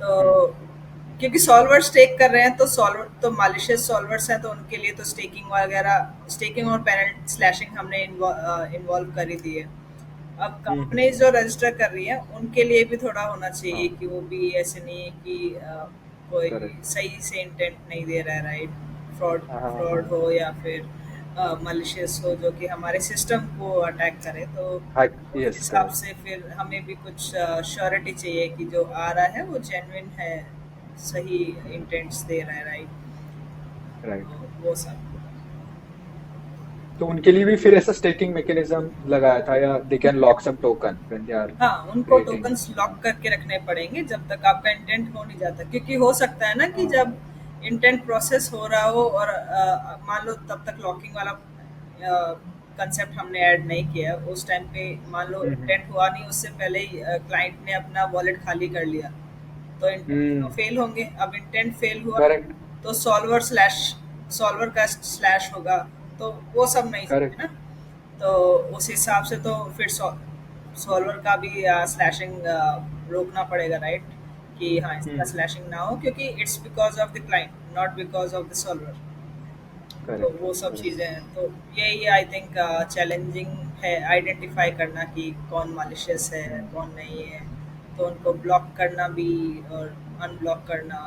तो हम्म। क्योंकि सॉल्वर स्टेक कर रहे हैं, तो सॉल्वर तो मालिशियस सॉल्वर्स हैं, तो उनके लिए तो स्टेकिंग वगैरह, स्टेकिंग और पेनल्टी स्लैशिंग हमने इन्वॉल्व कर ही दी है। अब कंपनीज हम्म। जो रजिस्टर कर रही हैं उनके लिए भी थोड़ा होना चाहिए हाँ। कि वो भी ऐसे नहीं है कि कोई करेक्ट। सही से इंटेंट नहीं दे रहा है, राइट? फ्रॉड हाँ हाँ फ्रॉड हाँ। हो या फिर मलिशियस हो जो कि हमारे सिस्टम को अटैक करे, तो हाँ। उस यस, हिसाब करेक्ट। से फिर हमें भी कुछ श्योरिटी चाहिए कि जो आ रहा है वो जेन्युइन है, सही इंटेंट्स दे रहा है, राइट? राइट। वो सब। तो उनके लिए भी फिर ऐसा स्टेकिंग मैकेनिज्म लगाया था, या they can lock some token when they are हाँ, उनको क्रिएटिंग? टोकन्स लॉक करके रखने पड़ेंगे जब तक आपका इंटेंट हो नहीं जाता, क्योंकि हो सकता है ना कि हाँ। जब इंटेंट प्रोसेस हो रहा हो और मान लो तब तक लॉकिंग वाला कंसेप्ट हमने ऐड नहीं किया, उस टाइम पे मान लो हम्म। इंटेंट हुआ नहीं, उससे पहले ही क्लाइंट ने अपना वॉलेट खाली कर लिया, तो इंटेंट तो हम्म। फेल होंगे। अब इंटेंट फेल हुआ करेक्ट। तो सॉल्वर का स्लैश होगा, तो वो सब नहीं चाहिए करेक्ट। ना। तो उस हिसाब से तो फिर सॉल्वर का भी स्लैशिंग रोकना पड़ेगा, राइट? कि हाँ, इसका हम्म। स्लैशिंग ना हो, क्योंकि it's because of the client, not because of the solver. तो करेक्ट। वो सब करेक्ट। चीज़ें हैं, तो यही आई थिंक चैलेंजिंग है आइडेंटिफाई करना कि कौन मालिशियस है हम्म। कौन नहीं है, तो उनको ब्लॉक करना भी और अनब्लॉक करना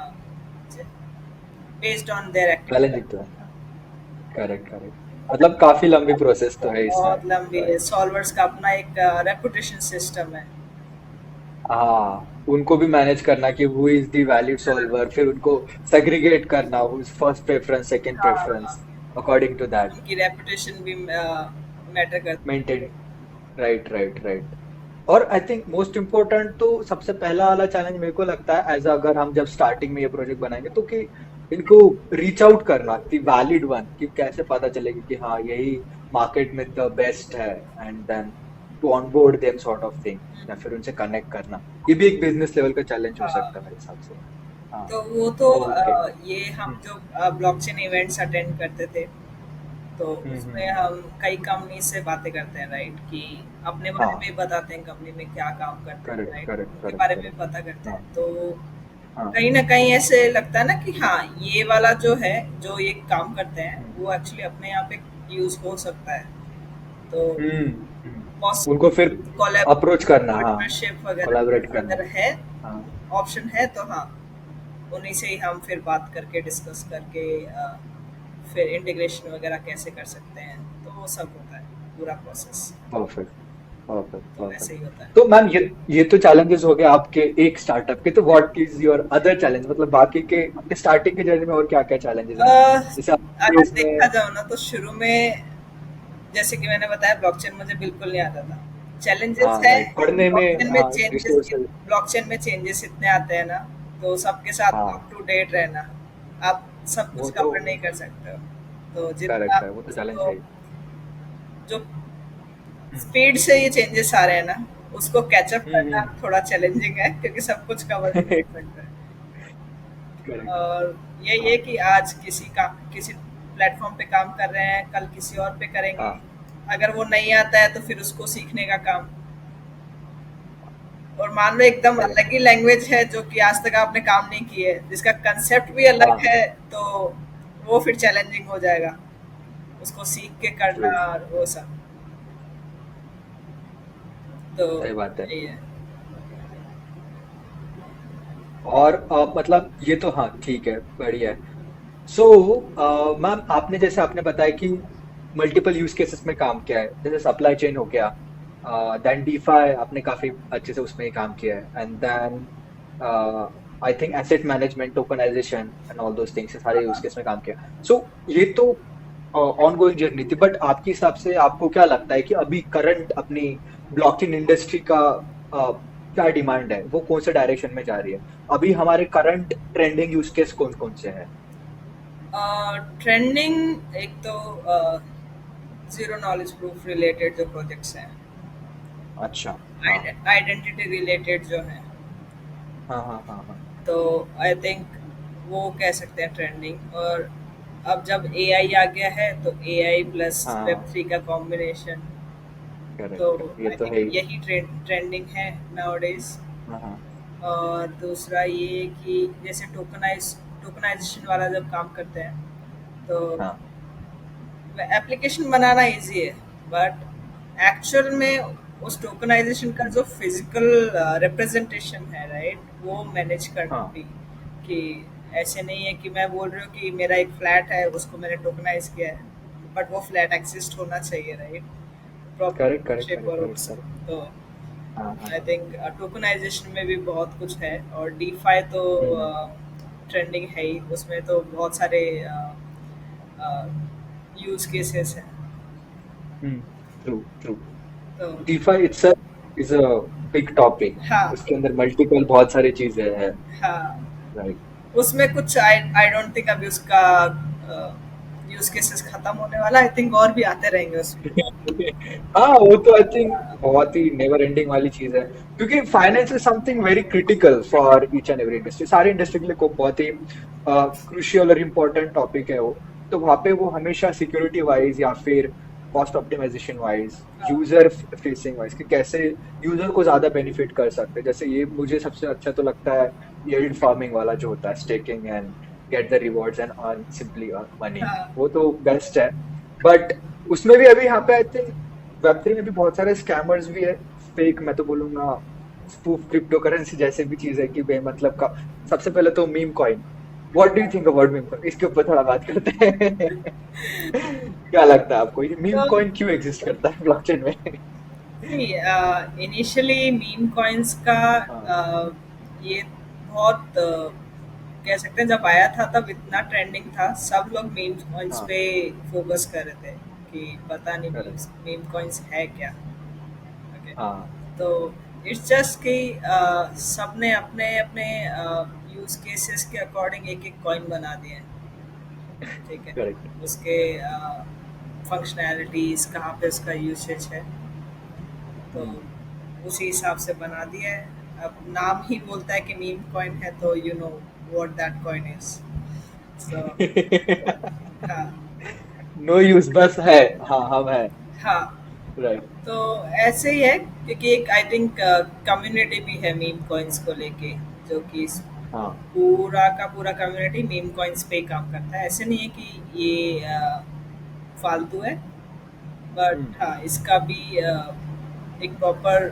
based on their challenging activity. तो है। Correct correct. मतलब काफी लंबी प्रोसेस तो है इसमें। बहुत लंबी है, राइट। सॉल्वर्स का अपना एक रेपुटेशन सिस्टम है। हाँ, उनको भी मैनेज करना कि who is the valid solver, फिर उनको सेग्रीगेट करना, who is first preference, second हाँ, प्रेफरेंस, अकॉर्डिंग टू दैट उनकी रेपुटेशन भी मैटर करती है। मेंटेन। Right right right. और आई थिंक मोस्ट इम्पोर्टेंट तो सबसे पहला वाला चैलेंज मेरे को लगता है, एज अगर हम जब स्टार्टिंग में ये प्रोजेक्ट बनाएंगे तो कि इनको रीच आउट करना, कि वैलिड वन, कि कैसे पता चलेगी कि हाँ यही मार्केट में द बेस्ट है, and then to onboard them sort of thing, या फिर उनसे कनेक्ट करना। ये भी एक बिजनेस लेवल का चैलेंज हो सकता है हाँ, मेरे हिसाब से। हाँ। तो वो तो ओके। ये हम जो ब्लॉकचेन इवेंट्स अटेंड करते थे, तो उसमें हम्म। हम कई कंपनी से बातें करते हैं, राइट? कि अपने बारे हाँ। में बताते हैं, कंपनी में क्या काम करते हैं, करेक्ट राइट? करेक्ट उनके करेक्ट बारे में करेक्ट। पता करते हाँ हैं, तो हाँ। कहीं ना कहीं ऐसे लगता है ना कि हाँ, ये वाला जो है, जो ये काम करते हैं हम्म। वो एक्चुअली अपने यहाँ पे यूज हो सकता है। तो उनको फिर अप्रोच करना, हाँ, पार्टनरशिप कोलैबोरेट वगैरह करना। अगर है, हाँ। ऑप्शन है, तो हाँ, उन्हीं से ही हम फिर बात करके डिस्कस करके फिर इंटीग्रेशन वगैरह कैसे कर सकते हैं, तो वो सब होता है पूरा प्रोसेस। परफेक्ट। परफेक्ट तो ऐसे परफेक्ट। ही होता है। तो मैम ये तो चैलेंजेस हो गए आपके एक स्टार्टअप के, तो what is your other challenge, मतलब बाकी के आपके स्टार्टिंग के जर्नी में और क्या क्या चैलेंजेस अ, रहे, जैसे आपके अगर देखा इसमें। जाओ ना तो शुरू में जैसे कि मैंने बताया ब्लॉकचेन मुझे बिल्कुल नहीं आता था। चैलेंजेस हाँ है राइट, पढ़ने में, ब्लॉकचेन में हाँ चेंजेस रिसोर्सेज। ब्लॉकचेन में चेंजेस इतने आते हैं ना, तो सबके साथ हाँ अप टू डेट रहना, आप सब वो कुछ तो कवर नहीं कर सकते हो। तो जितना करेक्ट है, वो तो चैलेंज है तो ही। जो हम्म स्पीड से ये चेंजेस आ रहे हैं ना, उसको कैचअप करना हम्म थोड़ा चैलेंजिंग है क्योंकि सब कुछ कवर नहीं कर सकते। करेक्ट। और यही हाँ है कि आज किसी प्लेटफॉर्म पे काम कर रहे हैं, कल किसी और पे करेंगे। हाँ अगर वो नहीं आता है तो फिर उसको सीखने का काम। और मान लो एकदम करेक्ट। अलग ही लैंग्वेज है जो कि आज तक आपने काम नहीं की है, जिसका कंसेप्ट भी अलग हाँ है, तो वो फिर चैलेंजिंग हो जाएगा उसको सीख के ट्रू, करना और वो सब। तो सही बात है। यही है। और मतलब ये तो हाँ ठीक है, बढ़िया है। सो मैम आपने जैसे आपने बताया कि मल्टीपल यूज केसेस में काम किया है, जैसे सप्लाई चेन हो गया, देन डीफाई आपने काफी अच्छे से उसमें ही काम किया है, and then I think asset management, tokenization and all those things, सारे यूज केस में काम किया। सो ये तो ऑन गोइंग जर्नी थी, बट आपके हिसाब से आपको क्या लगता है कि अभी करंट अपनी ब्लॉकचेन इंडस्ट्री का क्या डिमांड है, वो कौन से डायरेक्शन में जा रही है, अभी हमारे करंट ट्रेंडिंग यूज केस कौन कौन से हैं? ट्रेंडिंग एक तो जीरो नॉलेज प्रूफ रिलेटेड जो प्रोजेक्ट्स हैं, अच्छा। हाँ आइडेंटिटी रिलेटेड जो हैं, हाँ हाँ हाँ हाँ। तो आई थिंक वो कह सकते हैं ट्रेंडिंग। और अब जब एआई आ गया है तो एआई प्लस वेब हाँ थ्री का कॉम्बिनेशन, तो करेक्ट करेक्ट, ये आई तो थिंक है ही। यही ट्रेंडिंग है नाउडेज। हाँ हाँ और दूसरा ये कि जैसे टोकनाइजेशन वाला जब काम करते हैं तो हाँ। एप्लीकेशन बनाना इजी है, बट एक्चुअल में उस टोकनाइजेशन का हम्म, जो फिजिकल रिप्रेजेंटेशन है, राइट, वो मैनेज करना हाँ भी। कि ऐसे नहीं है कि मैं बोल रही हूँ कि मेरा एक फ्लैट है उसको मैंने टोकनाइज किया है, बट वो फ्लैट एग्जिस्ट होना चाहिए, right, correct proper correct shape correct और करेक्ट उससे। करेक्ट। तो हाँ हाँ आई हाँ। थिंक टोकनाइजेशन में भी बहुत कुछ है। और डीफाई तो हम्म ट्रेंडिंग है ही, उसमें तो बहुत सारे यूज केसेस हैं। हम्म ट्रू ट्रू। तो DeFi itself is a big topic, हाँ, उसके अंदर मल्टीपल बहुत सारी चीजें हैं। हाँ, राइट। उसमें कुछ आई डोंट थिंक अभी उसका यूज केसेस खत्म होने वाला, आई थिंक और भी आते रहेंगे उसमें। हाँ वो तो आई थिंक बहुत ही नेवर एंडिंग वाली चीज है, क्योंकि finance is something very critical for each and every industry, सारी इंडस्ट्री के लिए को बहुत ही क्रूशियल और इम्पोर्टेंट टॉपिक है वो। तो वहाँ पे वो हमेशा सिक्योरिटी वाइज या फिर कॉस्ट ऑप्टिमाइजेशन वाइज, हाँ, यूजर फेसिंग वाइज, कि कैसे यूजर को ज्यादा बेनिफिट कर सकते हैं, जैसे ये मुझे सबसे अच्छा तो लगता है यील्ड फार्मिंग वाला जो होता है, staking and get the rewards and earn simply money, हाँ, वो तो बेस्ट है। बट उसमें भी अभी यहाँ पे आई थिंक वेब3 में भी बहुत सारे स्कैमर्स भी है, फेक मैं तो बोलूंगा, स्पूफ क्रिप्टो करेंसी जैसे भी चीज है कि बेमतलब का। सबसे पहले तो meme coin, what do you think about meme coin, इसके ऊपर थोड़ा बात करते हैं। क्या लगता है आपको ये मीम तो कॉइन क्यों एग्जिस्ट करता है ब्लॉकचेन में? इनिशियली मीम कॉइन्स का हाँ ये बहुत कह सकते हैं जब आया था तब इतना ट्रेंडिंग था, सब लोग मीम कॉइन्स हाँ पे फोकस कर रहे थे कि पता नहीं करेक्ट। मीम कॉइन्स है क्या। ओके, हाँ तो इट्स जस्ट कि सबने अपने अपने यूज केसेस के अकॉर्डिंग एक एक कॉइन बना दिए हैं, ठीक है। करेक्ट। उसके फंक्शनैलिटीज कहाँ पे उसका यूसेज है, तो हम्म उसी हिसाब से बना दिया है। अब नाम ही बोलता है कि मीम कॉइन है तो you know what that coin is. So हाँ, नो यूज बस है, हाँ हम है। हाँ, राइट। तो ऐसे ही है क्योंकि एक आई थिंक कम्युनिटी भी है मीम कॉइन्स को लेके, जो कि हाँ पूरा का पूरा कम्युनिटी मीम कॉइन्स पे ही काम करता है। ऐसे नहीं है कि ये फालतू है, हम्म बट हाँ इसका भी एक प्रॉपर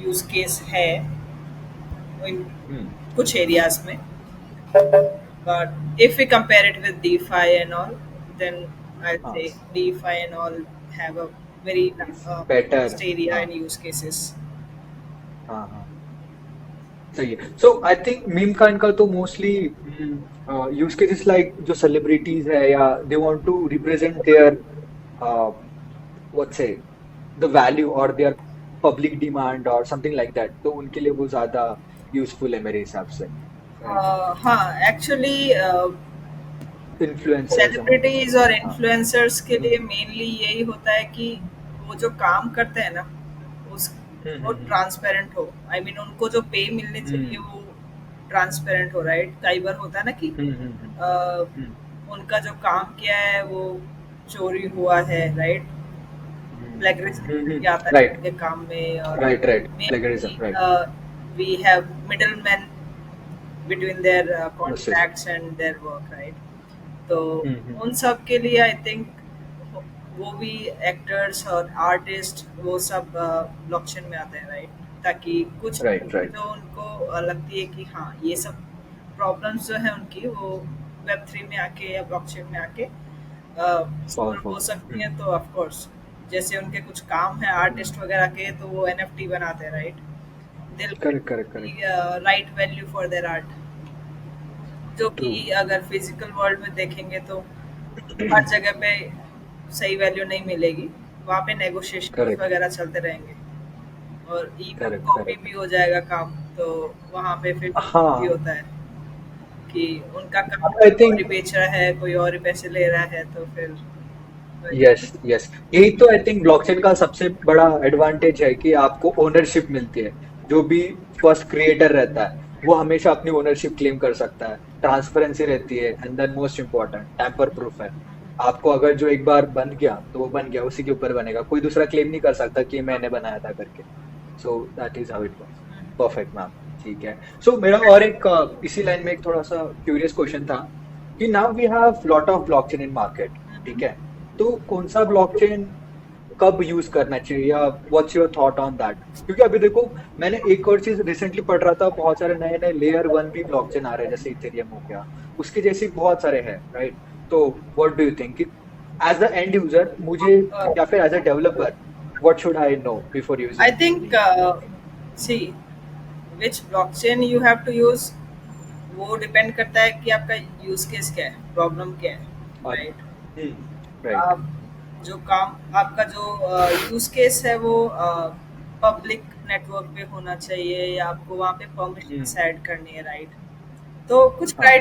यूज केस है इन हम्म कुछ एरियाज में। But if we compare it with DeFi and all, then I'd हाँ say DeFi and all have a very better. vast area हाँ and use cases. हाँ हाँ, सही है। सो आई थिंक मीम का इनका तो मोस्टली यूज केसेस लाइक जो सेलिब्रिटीज है या they want to represent their what say the value और देयर पब्लिक डिमांड और समथिंग लाइक दैट, तो उनके लिए वो ज्यादा यूजफुल है मेरे हिसाब से। राइट, हाँ, एक्चुअली इन्फ्लुएंसर्स है। सेलिब्रिटीज और हाँ। इन्फ्लुएंसर्स के लिए हम्म मेनली यही होता है कि वो जो काम करते हैं ना, उस वो हम्म ट्रांसपेरेंट हो। आई मीन उनको जो पे मिलने चाहिए हम्म वो ट्रांसपेरेंट हो, राइट? कई बार होता है ना कि हम्म हम्म हम्म अ, हम्म उनका जो काम किया है वो चोरी हुआ है, राइट? प्लेगरिज्म भी आता है राइट उनके काम में। और right right, plagiarism, mainly right. We have middle man between their yes. contracts and their work, right? तो उन हम्म, सब के लिए आई थिंक वो भी एक्टर्स और आर्टिस्ट वो सब ब्लॉकचेन में आते हैं, राइट? ताकि कुछ राइट राइट, जो उनको लगती है कि हाँ ये सब प्रॉब्लम्स जो है उनकी वो वेब 3 में आके या ब्लॉकचेन में आके सॉल्व सॉल्व हो। हो सकती हैं। तो ऑफ कोर्स जैसे उनके कुछ काम है आर्टिस्ट वगैरह के, तो वो एनएफटी बनाते हैं, right? They'll correct get correct the correct, right value for their art, जो ट्रू। कि अगर फिजिकल वर्ल्ड में देखेंगे तो हर जगह पे सही वैल्यू नहीं मिलेगी। वहाँ पे नेगोशिएशन करेक्ट वगैरह चलते रहेंगे और एकदम करेक्ट कॉपी करेक्ट। भी हो जाएगा काम। तो वहाँ पे फिर भी हाँ, होता है कि उनका काम आई कोई और ही थिंक बेच रहा है, कोई और ही पैसे ले रहा है, तो फिर यस यस, यही तो आई थिंक ब्लॉकचेन का सबसे बड़ा एडवांटेज है कि आपको ओनरशिप मिलती है। जो भी फर्स्ट क्रिएटर रहता है वो हमेशा अपनी ओनरशिप क्लेम कर सकता है, ट्रांसपेरेंसी रहती है, and then most important tamper proof है। आपको अगर जो एक बार बन गया तो वो बन गया, उसी के ऊपर बनेगा, कोई दूसरा क्लेम नहीं कर सकता कि मैंने बनाया था करके। So that is how it works. Perfect ma'am, ठीक है। सो मेरा और एक इसी लाइन में एक थोड़ा सा क्यूरियस क्वेश्चन था कि now we have lot of blockchain in market, ठीक है? तो कौन सा ब्लॉकचेन कब यूज करना चाहिए, या what's your thought on that? क्योंकि अभी देखो, मैंने एक और चीज रिसेंटली पढ़ रहा था, बहुत सारे नए नए लेयर 1 भी ब्लॉकचेन आ रहे हैं, जैसे इथेरियम हो गया, उसके जैसे बहुत सारे हैं, राइट? तो what do you think, as a end user मुझे, या फिर as a developer, what should I know before I using think these? See which blockchain you have to use, वो डिपेंड करता है कि आपका यूज केस क्या है, प्रॉब्लम क्या है, राइट? राइट। आप जो काम आपका जो यूज केस है वो पब्लिक नेटवर्क पे होना चाहिए या आपको वहाँ पे परमिशन ऐड करनी है, राइट? तो कुछ हाँ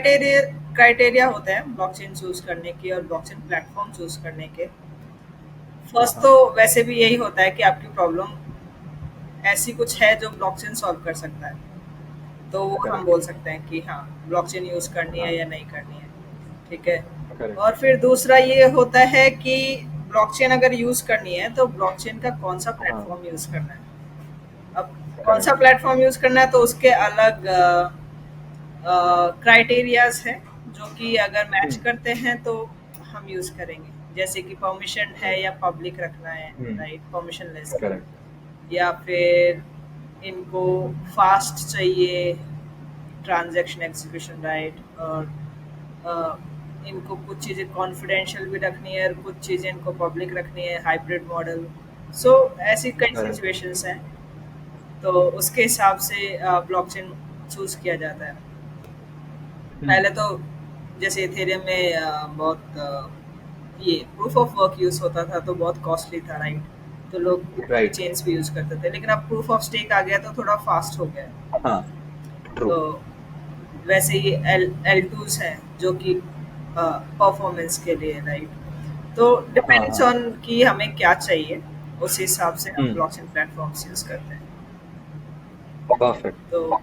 क्राइटेरिया होते हैं ब्लॉकचेन चूज करने के और ब्लॉकचेन प्लेटफॉर्म चूज करने के। हाँ फर्स्ट तो हाँ, वैसे भी यही होता है कि आपकी प्रॉब्लम ऐसी कुछ है जो ब्लॉकचेन सॉल्व कर सकता है, तो वो हम करेक्ट। बोल सकते हैं कि हाँ ब्लॉकचेन यूज करनी है हाँ, या नहीं करनी है, ठीक है? करेक्ट। और फिर दूसरा ये होता है कि ब्लॉकचेन अगर यूज करनी है तो ब्लॉकचेन का कौन सा हाँ, प्लेटफॉर्म यूज करना है। अब कौन सा करेक्ट। प्लेटफॉर्म यूज करना है तो उसके अलग क्राइटेरियाज हैं जो कि अगर मैच करते हैं तो हम यूज करेंगे। जैसे कि परमिशन है या पब्लिक रखना है, राइट? Permission less, correct. या फिर इनको फास्ट चाहिए ट्रांजैक्शन एग्जीक्यूशन, राइट? और अ, इनको कुछ चीज़ें कॉन्फिडेंशियल भी रखनी है और कुछ चीज़ें इनको पब्लिक रखनी है, हाइब्रिड मॉडल। सो ऐसी कई करेक्ट। सिचुएशंस हैं, तो उसके हिसाब से ब्लॉकचेन चूज किया जाता है। पहले तो जैसे इथेरियम में बहुत ये प्रूफ ऑफ वर्क यूज होता था तो बहुत कॉस्टली था, राइट? तो लोग राइट। चेन्स भी यूज करते थे, लेकिन अब प्रूफ ऑफ स्टेक आ गया तो थोड़ा फास्ट हो गया है। हाँ, ट्रू। तो वैसे ही एल टूज हैं जो कि परफॉर्मेंस के लिए, राइट? तो हाँ डिपेंड्स हाँ। ऑन कि हमें क्या चाहिए, उस हिसाब से हम हम्म, ब्लॉकचेन प्लेटफॉर्म्स यूज करते हैं। परफेक्ट। तो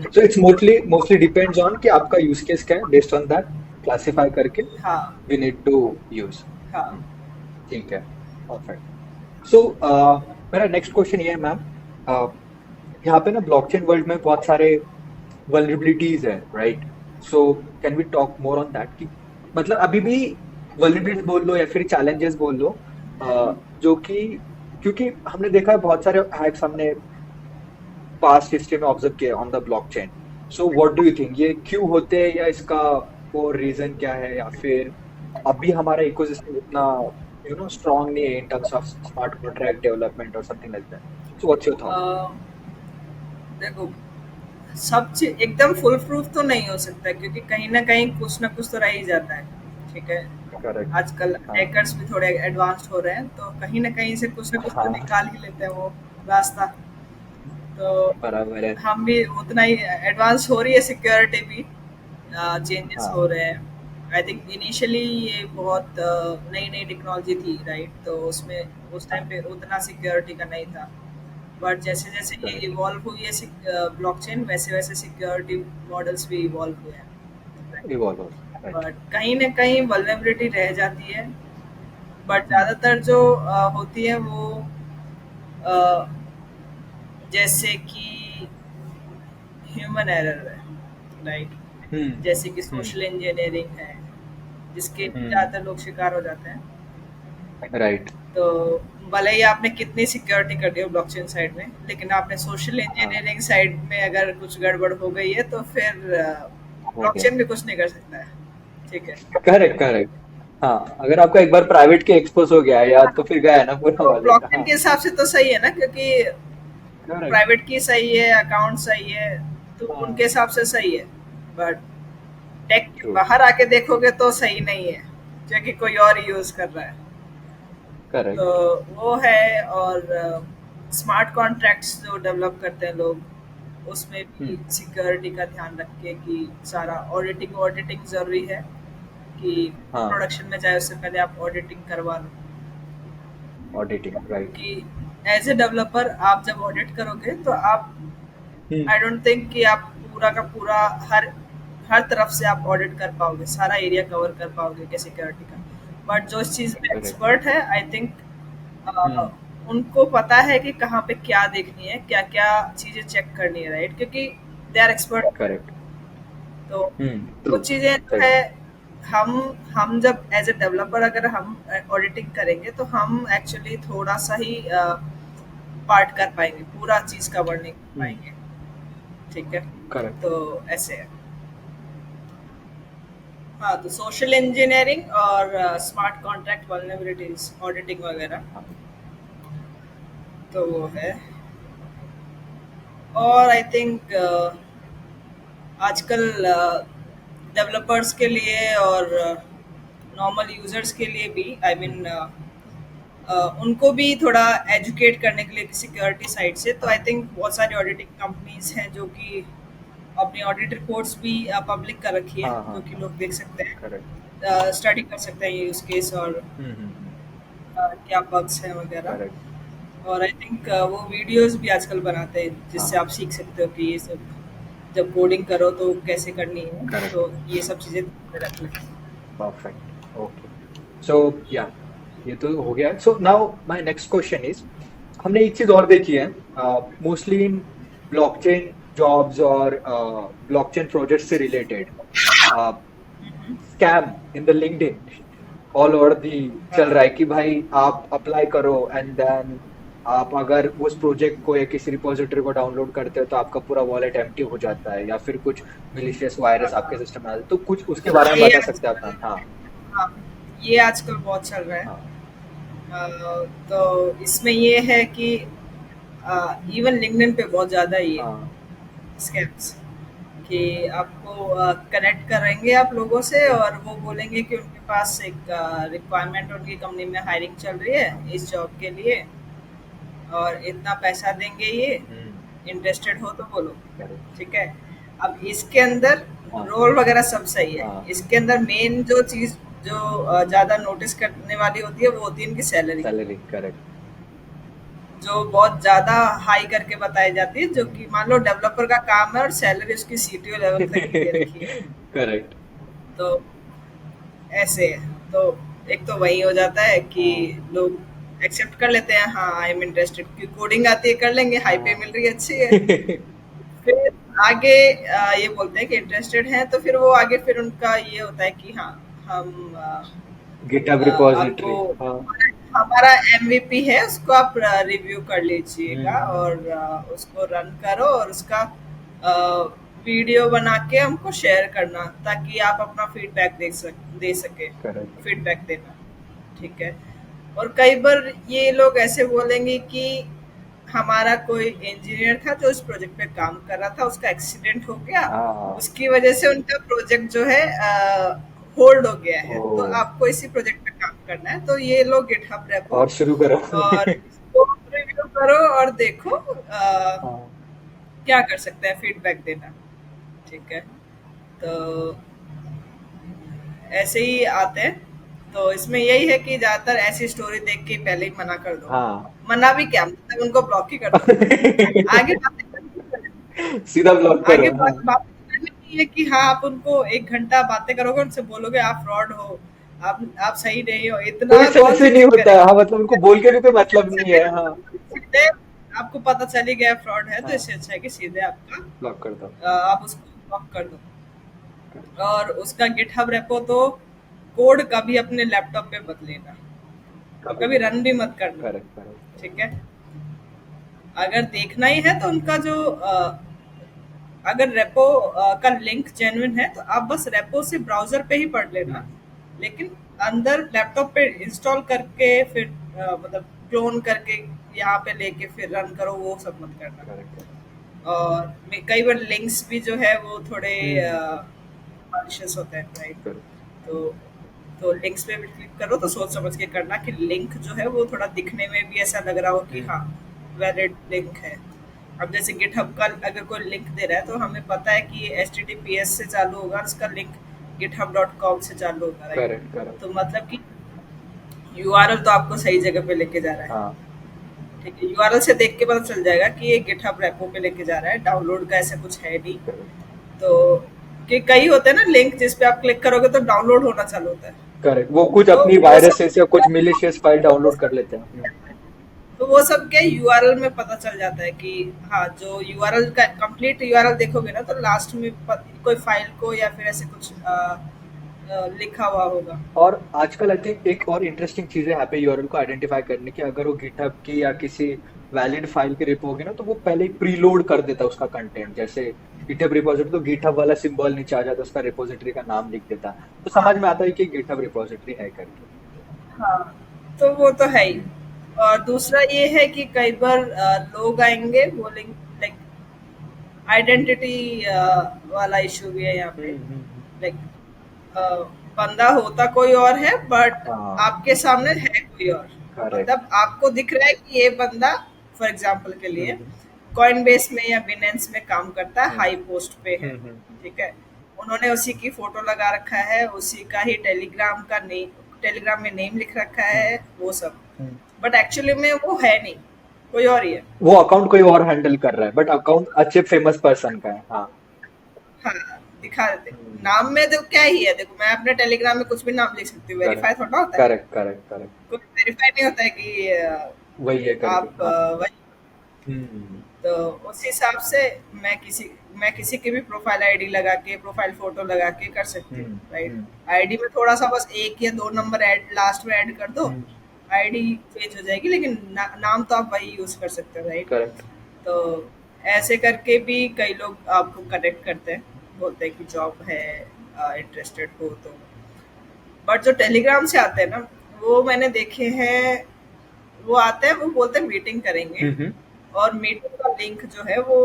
so it's mostly depends on कि आपका यूज केस क्या है, बेस्ड ऑन दैट क्लासिफाई करके हाँ वी नीड टू यूज। हाँ ठीक है, परफेक्ट। सो मेरा नेक्स्ट क्वेश्चन ये है मैम, यहाँ पे ना ब्लॉकचेन वर्ल्ड में बहुत सारे वल्नरेबिलिटीज है, right? So can we talk more on that कि मतलब अभी भी वल्नरेबिलिटीज बोल लो या फिर चैलेंजेस बोल लो, जो कि क्योंकि हमने देखा है बहुत सारे हैक्स हमने पास्ट हिस्ट्री में ऑब्जर्व किया on the blockchain. So what do you think, ये क्यों होते हैं, या इसका वो रीजन क्या है, या फिर अभी हमारा इकोसिस्टम इतना strong नहीं है in terms of smart contract development or something like that. So what's your thought? देखो, सब चीज एकदम फुल प्रूफ तो नहीं हो सकता, क्योंकि कहीं ना कहीं कुछ ना कुछ तो रह ही जाता है। ठीक है, करेक्ट। आजकल हाँ हैकर्स भी थोड़े एडवांस्ड हो रहे हैं, तो कहीं ना कहीं से कुछ ना कुछ तो हाँ, निकाल ही लेते हैं वो रास्ता। तो बराबर है। हम भी उतना ही एडवांस हो रही है सिक्योरिटी भी, चेंजेस हो हाँ रहे हैं। आई थिंक इनिशियली ये बहुत नई नई टेक्नोलॉजी थी, राइट? तो उसमें उस टाइम हाँ, पे उतना सिक्योरिटी का नहीं था। बट जैसे जैसे ये करेक्ट। इवॉल्व हुई है ब्लॉकचेन, वैसे वैसे सिक्योरिटी मॉडल्स भी इवॉल्व हुए हैं। इवॉल्व हो, राइट। बट कहीं ना कहीं वल्नरेबिलिटी रह जाती है। बट हम्म ज़्यादातर जो होती है वो अ, जैसे कि ह्यूमन एरर है, राइट? हम्म जैसे कि हम्म सोशल इंजीनियरिंग है, जिसके हम्म, ज़्यादातर लोग शिकार हो जाते हैं। राइट। तो भले ही आपने कितनी सिक्योरिटी कर दी हो ब्लॉकचेन साइड में, लेकिन आपने सोशल हाँ, इंजीनियरिंग साइड में अगर कुछ गड़बड़ हो गई है, तो फिर हो गया। ब्लॉकचेन भी कुछ नहीं कर सकता है। ठीक है। Correct correct. हाँ, अगर आपका एक बार प्राइवेट के एक्सपोज हो गया या तो फिर गया ना पूरा तो वॉलेट। ब्लॉकचेन हाँ, के हिसाब से तो सही है ना, क्योंकि करेक्ट। प्राइवेट की सही है, अकाउंट सही है, तो हाँ, उनके हिसाब से सही है। बट टेक के ट्रू। बाहर आके देखोगे तो सही नहीं है, क्योंकि कोई और यूज कर रहा है। तो करेक्ट। वो है। और स्मार्ट कॉन्ट्रैक्ट्स जो डेवलप करते हैं लोग, उसमें भी हम्म, सिक्योरिटी का ध्यान रख के कि सारा ऑडिटिंग ऑडिटिंग ज़रूरी है, कि हाँ, प्रोडक्शन में जाए उससे पहले आप ऑडिटिंग करवा लो। Auditing, right. कि एज ए डेवलपर आप जब ऑडिट करोगे तो आप, हम्म, आई डोंट थिंक कि आप पूरा का पूरा हर हर तरफ से आप ऑडिट कर पाओगे, सारा एरिया कवर कर पाओगे क्या सिक्योरिटी का। बट जो इस चीज़ में करेक्ट। एक्सपर्ट है, आई थिंक हम्म, उनको पता है कि कहाँ पे क्या देखनी है, क्या क्या चीज़ें चेक करनी है, राइट? क्योंकि दे आर एक्सपर्ट। करेक्ट। तो ट्रू। कुछ चीज़ें जो सही है, बात। हम जब एज ए डेवलपर अगर हम ऑडिटिंग करेंगे, तो हम एक्चुअली थोड़ा सा ही पार्ट कर पाएंगे, पूरा चीज़ कवर नहीं कर हम्म, पाएंगे। ठीक है। करेक्ट। तो ऐसे है। हाँ, तो सोशल इंजीनियरिंग और स्मार्ट कॉन्ट्रैक्ट वल्नरेबिलिटीज ऑडिटिंग वगैरह, हाँ तो वो है। और आई थिंक आजकल डेवलपर्स के लिए और नॉर्मल यूजर्स के लिए भी, आई हम्म, मीन उनको भी थोड़ा एजुकेट करने के लिए सिक्योरिटी साइड से, तो आई हाँ थिंक बहुत सारी ऑडिटिंग कंपनीज हैं जो कि अपनी ऑडिट रिपोर्ट्स भी पब्लिक कर रखी है, हाँ जो हाँ कि हाँ, लोग देख सकते करेक्ट। हैं, स्टडी कर सकते हैं यूज केस, और हम्म, क्या बग्स हैं वगैरह। करेक्ट। और आई थिंक वो वीडियोस भी आजकल बनाते हैं, जिससे हाँ, आप सीख सकते हो कि ये सब जब कोडिंग करो तो कैसे करनी है। करेक्ट। तो ये सब चीज़ें रखना है। Perfect, okay. सो या, ये तो हो गया। So now my next question is, हमने एक चीज और देखी है मोस्टली इन ब्लॉकचेन जॉब्स और ब्लॉकचेन प्रोजेक्ट से related, scam in the LinkedIn all over the चल रहा हाँ, है कि भाई आप अप्लाई करो एंड देन आप अगर उस प्रोजेक्ट को या किसी रिपोजिटरी को डाउनलोड करते हो तो आपका पूरा वॉलेट एम्प्टी हो जाता है, या फिर कुछ मिलिशियस वायरस आपके हाँ, सिस्टम में आ जाता है। तो कुछ उसके बारे हाँ, में ये बता सकते हैं आजकल, आप? हाँ हाँ, ये आजकल बहुत चल रहा है। हाँ तो इसमें ये है कि इवन लिंक्डइन पे बहुत ज़्यादा ये हाँ स्कैम्स, कि आपको कनेक्ट करेंगे आप लोगों से, और वो बोलेंगे कि उनके पास एक रिक्वायरमेंट, उनकी कंपनी में हायरिंग चल रही हाँ, है इस जॉब के लिए, और इतना पैसा देंगे ये, हम्म, इंटरेस्टेड हो तो बोलो। करेक्ट। ठीक है। अब इसके अंदर हाँ रोल वगैरह सब सही है। हाँ, इसके अंदर मेन जो चीज़ जो ज़्यादा नोटिस करने वाली होती है, वो होती है इनकी सैलरी, सैलरी, करेक्ट। जो बहुत ज़्यादा हाई करके बताई जाती है, जो हम्म, कि मान लो डेवलपर का काम है और सैलरी उसकी सीटीओ लेवल तक की दे रखी है। करेक्ट। तो ऐसे है। तो एक तो वही हो जाता है कि हाँ लोग एक्सेप्ट कर लेते हैं, हाँ आई एम इंटरेस्टेड, कि कोडिंग आती है, कर लेंगे, हाई पे हाँ मिल रही है, अच्छी है। फिर आगे ये बोलते हैं कि इंटरेस्टेड हैं, तो फिर वो आगे फिर उनका ये होता है कि हाँ, हम गिटहब आपको रिपोजिटरी। हाँ, हमारा एमवीपी है, उसको आप रिव्यू कर लीजिएगा, हम्म, और उसको रन करो, और उसका वीडियो बना के हमको शेयर करना, ताकि आप अपना फीडबैक दे सके। करेक्ट। फीडबैक देना। ठीक है। और कई बार ये लोग ऐसे बोलेंगे कि हमारा कोई इंजीनियर था जो इस प्रोजेक्ट पे काम कर रहा था, उसका एक्सीडेंट हो गया, हाँ। उसकी वजह से उनका प्रोजेक्ट जो है होल्ड हो गया ओ। है, तो आपको इसी प्रोजेक्ट पे काम करना है। तो ये लो गिटहब रेपो और शुरू करो। और इसको रिव्यू करो और देखो हाँ। क्या कर सकते हैं, फीडबैक देना। ठीक है, तो ऐसे ही आते हैं। तो इसमें यही है कि ज्यादातर ऐसी स्टोरी देख के पहले ही मना कर दो। हाँ। मना भी क्या, मतलब उनको ब्लॉक ही कर दो। आगे बातें सीधा ब्लॉक करो, आगे हाँ। बात करनी नहीं है कि हाँ आप उनको 1 घंटा बातें करोगे, उनसे बोलोगे आप फ्रॉड हो, आप सही नहीं हो, कोई इतना कौन सेंस ही सी नहीं चीज होता है, हाँ, करेगा। मतलब उनको बोल के भी कोई मतलब नहीं है, हाँ। सीधे आपको पता चल ही गया फ्रॉड है, तो हाँ। इससे अच्छा है कि सीधे आपका ब्लॉक कर दो। आप उसको ब्लॉक कर दो। और उसका गिटहब रेपो तो कोड कभी अपने लैपटॉप पे मत लेना, कभी कभी नहीं। रन भी मत करना। Correct, correct. ठीक है, अगर देखना ही है तो उनका जो अगर रेपो का लिंक जेन्युइन है तो आप बस रेपो से ब्राउजर पे ही पढ़ लेना, लेकिन अंदर लैपटॉप पे इंस्टॉल करके फिर मतलब क्लोन करके यहाँ पे लेके फिर रन करो, वो सब मत करना। Correct, correct. और कई बार लिंक्स भी जो है वो थोड़े हम्म। malicious होते हैं, राइट। करेक्ट। तो लिंक्स पे भी क्लिक करो तो सोच समझ के करना कि लिंक जो है वो थोड़ा दिखने में भी ऐसा लग रहा हो कि हाँ वैलिड लिंक है। अब जैसे गिटहब का अगर कोई लिंक दे रहा है तो हमें पता है कि ये HTTPS से चालू होगा और उसका लिंक github.com से चालू होगा, राइट। Correct, correct. तो मतलब कि यूआरएल तो आपको सही जगह पे लेके जा रहा है। हाँ। ठीक है, यूआरएल से देख के पता चल जाएगा कि ये गिटहब रेपो पे लेके जा रहा है, डाउनलोड का ऐसा कुछ है नहीं। करेक्ट, तो कि कई होते हैं ना लिंक जिस पे आप क्लिक करोगे तो डाउनलोड होना चालू होता है। करेक्ट। वो कुछ तो अपनी वो सब वायरसेस या कुछ मिलिशियस फाइल डाउनलोड कर लेते हैं। तो वो सब क्या यूआरएल में पता चल जाता है कि हाँ, जो यूआरएल का कंप्लीट यूआरएल देखोगे ना तो लास्ट में कोई फाइल को या फिर ऐसे कुछ लिखा हुआ होगा। और आजकल आई थिंक एक और इंटरेस्टिंग चीज है यहाँ पे यूआरएल को आइडेंटिफाई करने की, अगर वो गिटहब की या किसी वैलिड फाइल की रिपो होगी ना, तो वो पहले ही प्रीलोड कर देता है उसका कंटेंट। जैसे गिटहब रिपोजिटरी, तो गिटहब वाला सिंबल नीचे आ जाता है, उसका रिपोजिटरी का नाम लिख देता है, तो हाँ समझ में आता है कि गिटहब रिपोजिटरी है करके। हाँ, तो वो तो है ही। और दूसरा ये है कि कई बार लोग आएंगे बोलेंगे, लाइक आइडेंटिटी वाला इशू भी है यहाँ पे। लाइक बंदा होता कोई और है बट हाँ। आपके सामने है कोई और। करेक्ट। मतलब आपको दिख रहा है कि ये बंदा फॉर एग्जांपल के लिए हम्म। कॉइनबेस में या बिनेंस में काम करता है, हम्म। हाई पोस्ट पे है। हम्म। ठीक है, उन्होंने उसी की फोटो लगा रखा है, उसी का ही टेलीग्राम का नेम, टेलीग्राम में नेम लिख रखा है, हम्म। वो सब। हम्म। बट एक्चुअली में वो है नहीं, कोई और ही है। वो अकाउंट कोई और हैंडल कर रहा है, बट अकाउंट अच्छे फेमस पर्सन का है, हाँ। हाँ, दिखा देते। नाम में तो क्या ही है, देखो मैं अपने टेलीग्राम में कुछ भी नाम लिख सकती हूँ, करेक्ट, वेरीफाई थोड़ा होता है। Correct, correct, correct. कोई वेरीफाई नहीं होता है कि वही है करके, आप हाँ। वही। हम्म। तो उस हिसाब से मैं किसी मैं किसी की भी प्रोफाइल आईडी लगा के, प्रोफाइल फोटो लगा के कर सकती हूँ, हम्म। राइट। हम्म। आईडी में थोड़ा सा बस 1 या 2 नंबर ऐड लास्ट में ऐड कर दो, हम्म। आईडी चेंज हो जाएगी, लेकिन नाम तो आप वही यूज कर सकते हो, राइट। करेक्ट। तो ऐसे करके भी कई लोग आपको कनेक्ट करते हैं, बोलते हैं कि जॉब है, इंटरेस्टेड हो तो। बट जो टेलीग्राम से आते हैं ना, वो मैंने देखे हैं, वो आते हैं, वो बोलते हैं मीटिंग करेंगे, हम्म। और मीटिंग का लिंक जो है वो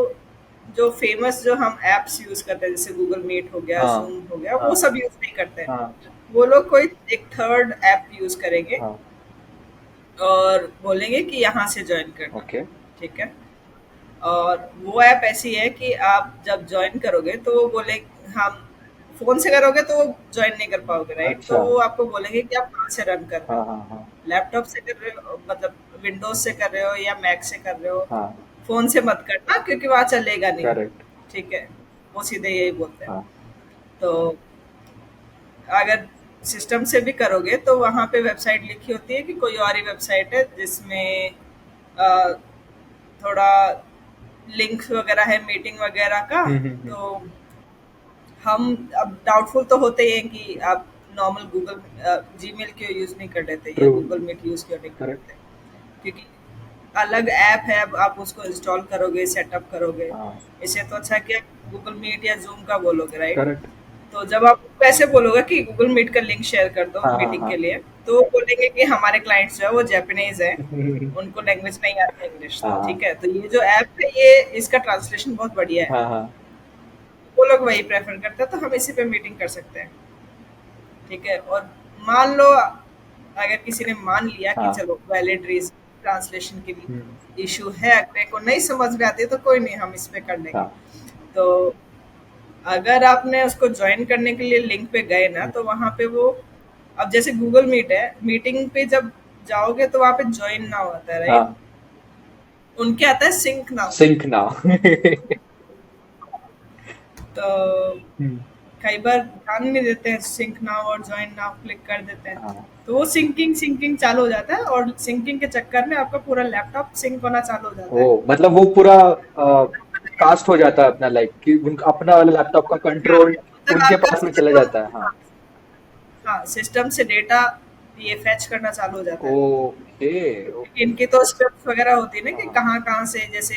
जो फेमस जो हम एप्स यूज करते हैं जैसे गूगल मीट हो गया, हाँ। जूम हो गया, वो हाँ। सब यूज नहीं करते हैं। हाँ। वो लोग कोई एक थर्ड ऐप यूज करेंगे हाँ। और बोलेंगे कि यहाँ से ज्वाइन करना। ओके। ठीक है, और वो ऐप ऐसी है कि आप जब ज्वाइन करोगे तो वो बोले, हम फोन से करोगे तो ज्वाइन नहीं कर पाओगे, राइट। तो अच्छा। वो आपको बोलेंगे कि आप कहाँ से रन कर रहे हाँ, हो, हाँ, हाँ। लैपटॉप से कर रहे हो, मतलब विंडोज से कर रहे हो या मैक से कर रहे हो। हाँ। फोन से मत करना क्योंकि वहां चलेगा नहीं। करेक्ट। ठीक है, वो सीधे यही बोलते हैं। हाँ। तो अगर सिस्टम से भी करोगे तो वहां पे वेबसाइट लिखी होती है कि कोई और ही वेबसाइट है जिसमें अ, थोड़ा लिंक्स वगैरह है मीटिंग वगैरह का। हम्म। तो हम अब डाउटफुल तो होते ही हैं कि आप नॉर्मल गूगल जीमेल क्यों यूज नहीं कर लेते या ट्रू। गूगल मीट यूज क्यों नहीं कर करेक्ट। लेते, क्योंकि अलग ऐप है, अब आप उसको इंस्टॉल करोगे, सेटअप करोगे। हाँ। इससे तो अच्छा कि आप गूगल मीट या जूम का बोलोगे, राइट। करेक्ट। तो जब आप ऐसे बोलोगे कि गूगल मीट का लिंक शेयर कर दो हाँ, हाँ, मीटिंग हाँ। के लिए, तो वो बोलेंगे कि हमारे क्लाइंट्स जो है वो जापानीज है, उनको लैंग्वेज नहीं आती इंग्लिश, हाँ ठीक है, तो ये जो ऐप है ये इसका ट्रांसलेशन बहुत बढ़िया है, हाँ हाँ वो लोग वही प्रेफर करते हैं, तो हम इसी पे मीटिंग कर सकते हैं, ठीक है। और मान लो अगर किसी ने मान लिया कि हाँ चलो वैलिड रीजन ट्रांसलेशन की हम्म, इशू है, अगर को नहीं समझ में आती है तो कोई नहीं, हम इस पे कर लेंगे। हाँ तो अगर आपने उसको ज्वाइन करने के लिए लिंक पे गए ना, हम्म, तो वहां पे वो, अब जैसे गूगल मीट है, मीटिंग पे जब जाओगे तो वहां पे ज्वाइन नाउ आता है, राइट? हाँ उनके आता है सिंक नाउ। सिंक नाउ तो कई बार ध्यान नहीं देते हैं, सिंक नाउ और ज्वाइन नाउ क्लिक कर देते हैं, हाँ तो वो सिंकिंग सिंकिंग चालू हो जाता है, और सिंकिंग के चक्कर में आपका पूरा लैपटॉप सिंक होना चालू हो जाता ओ है। मतलब वो पूरा कास्ट हो जाता है अपना, लाइक कि उनका अपना वाला लैपटॉप का हाँ, कंट्रोल मतलब उनके आपका पास में चला जाता है। हाँ हाँ, सिस्टम से डेटा ये फैच करना चालू हो जाता है। ओके ओके इनकी तो स्क्रिप्ट वगैरह होती है ना कि हाँ कहाँ कहाँ से, जैसे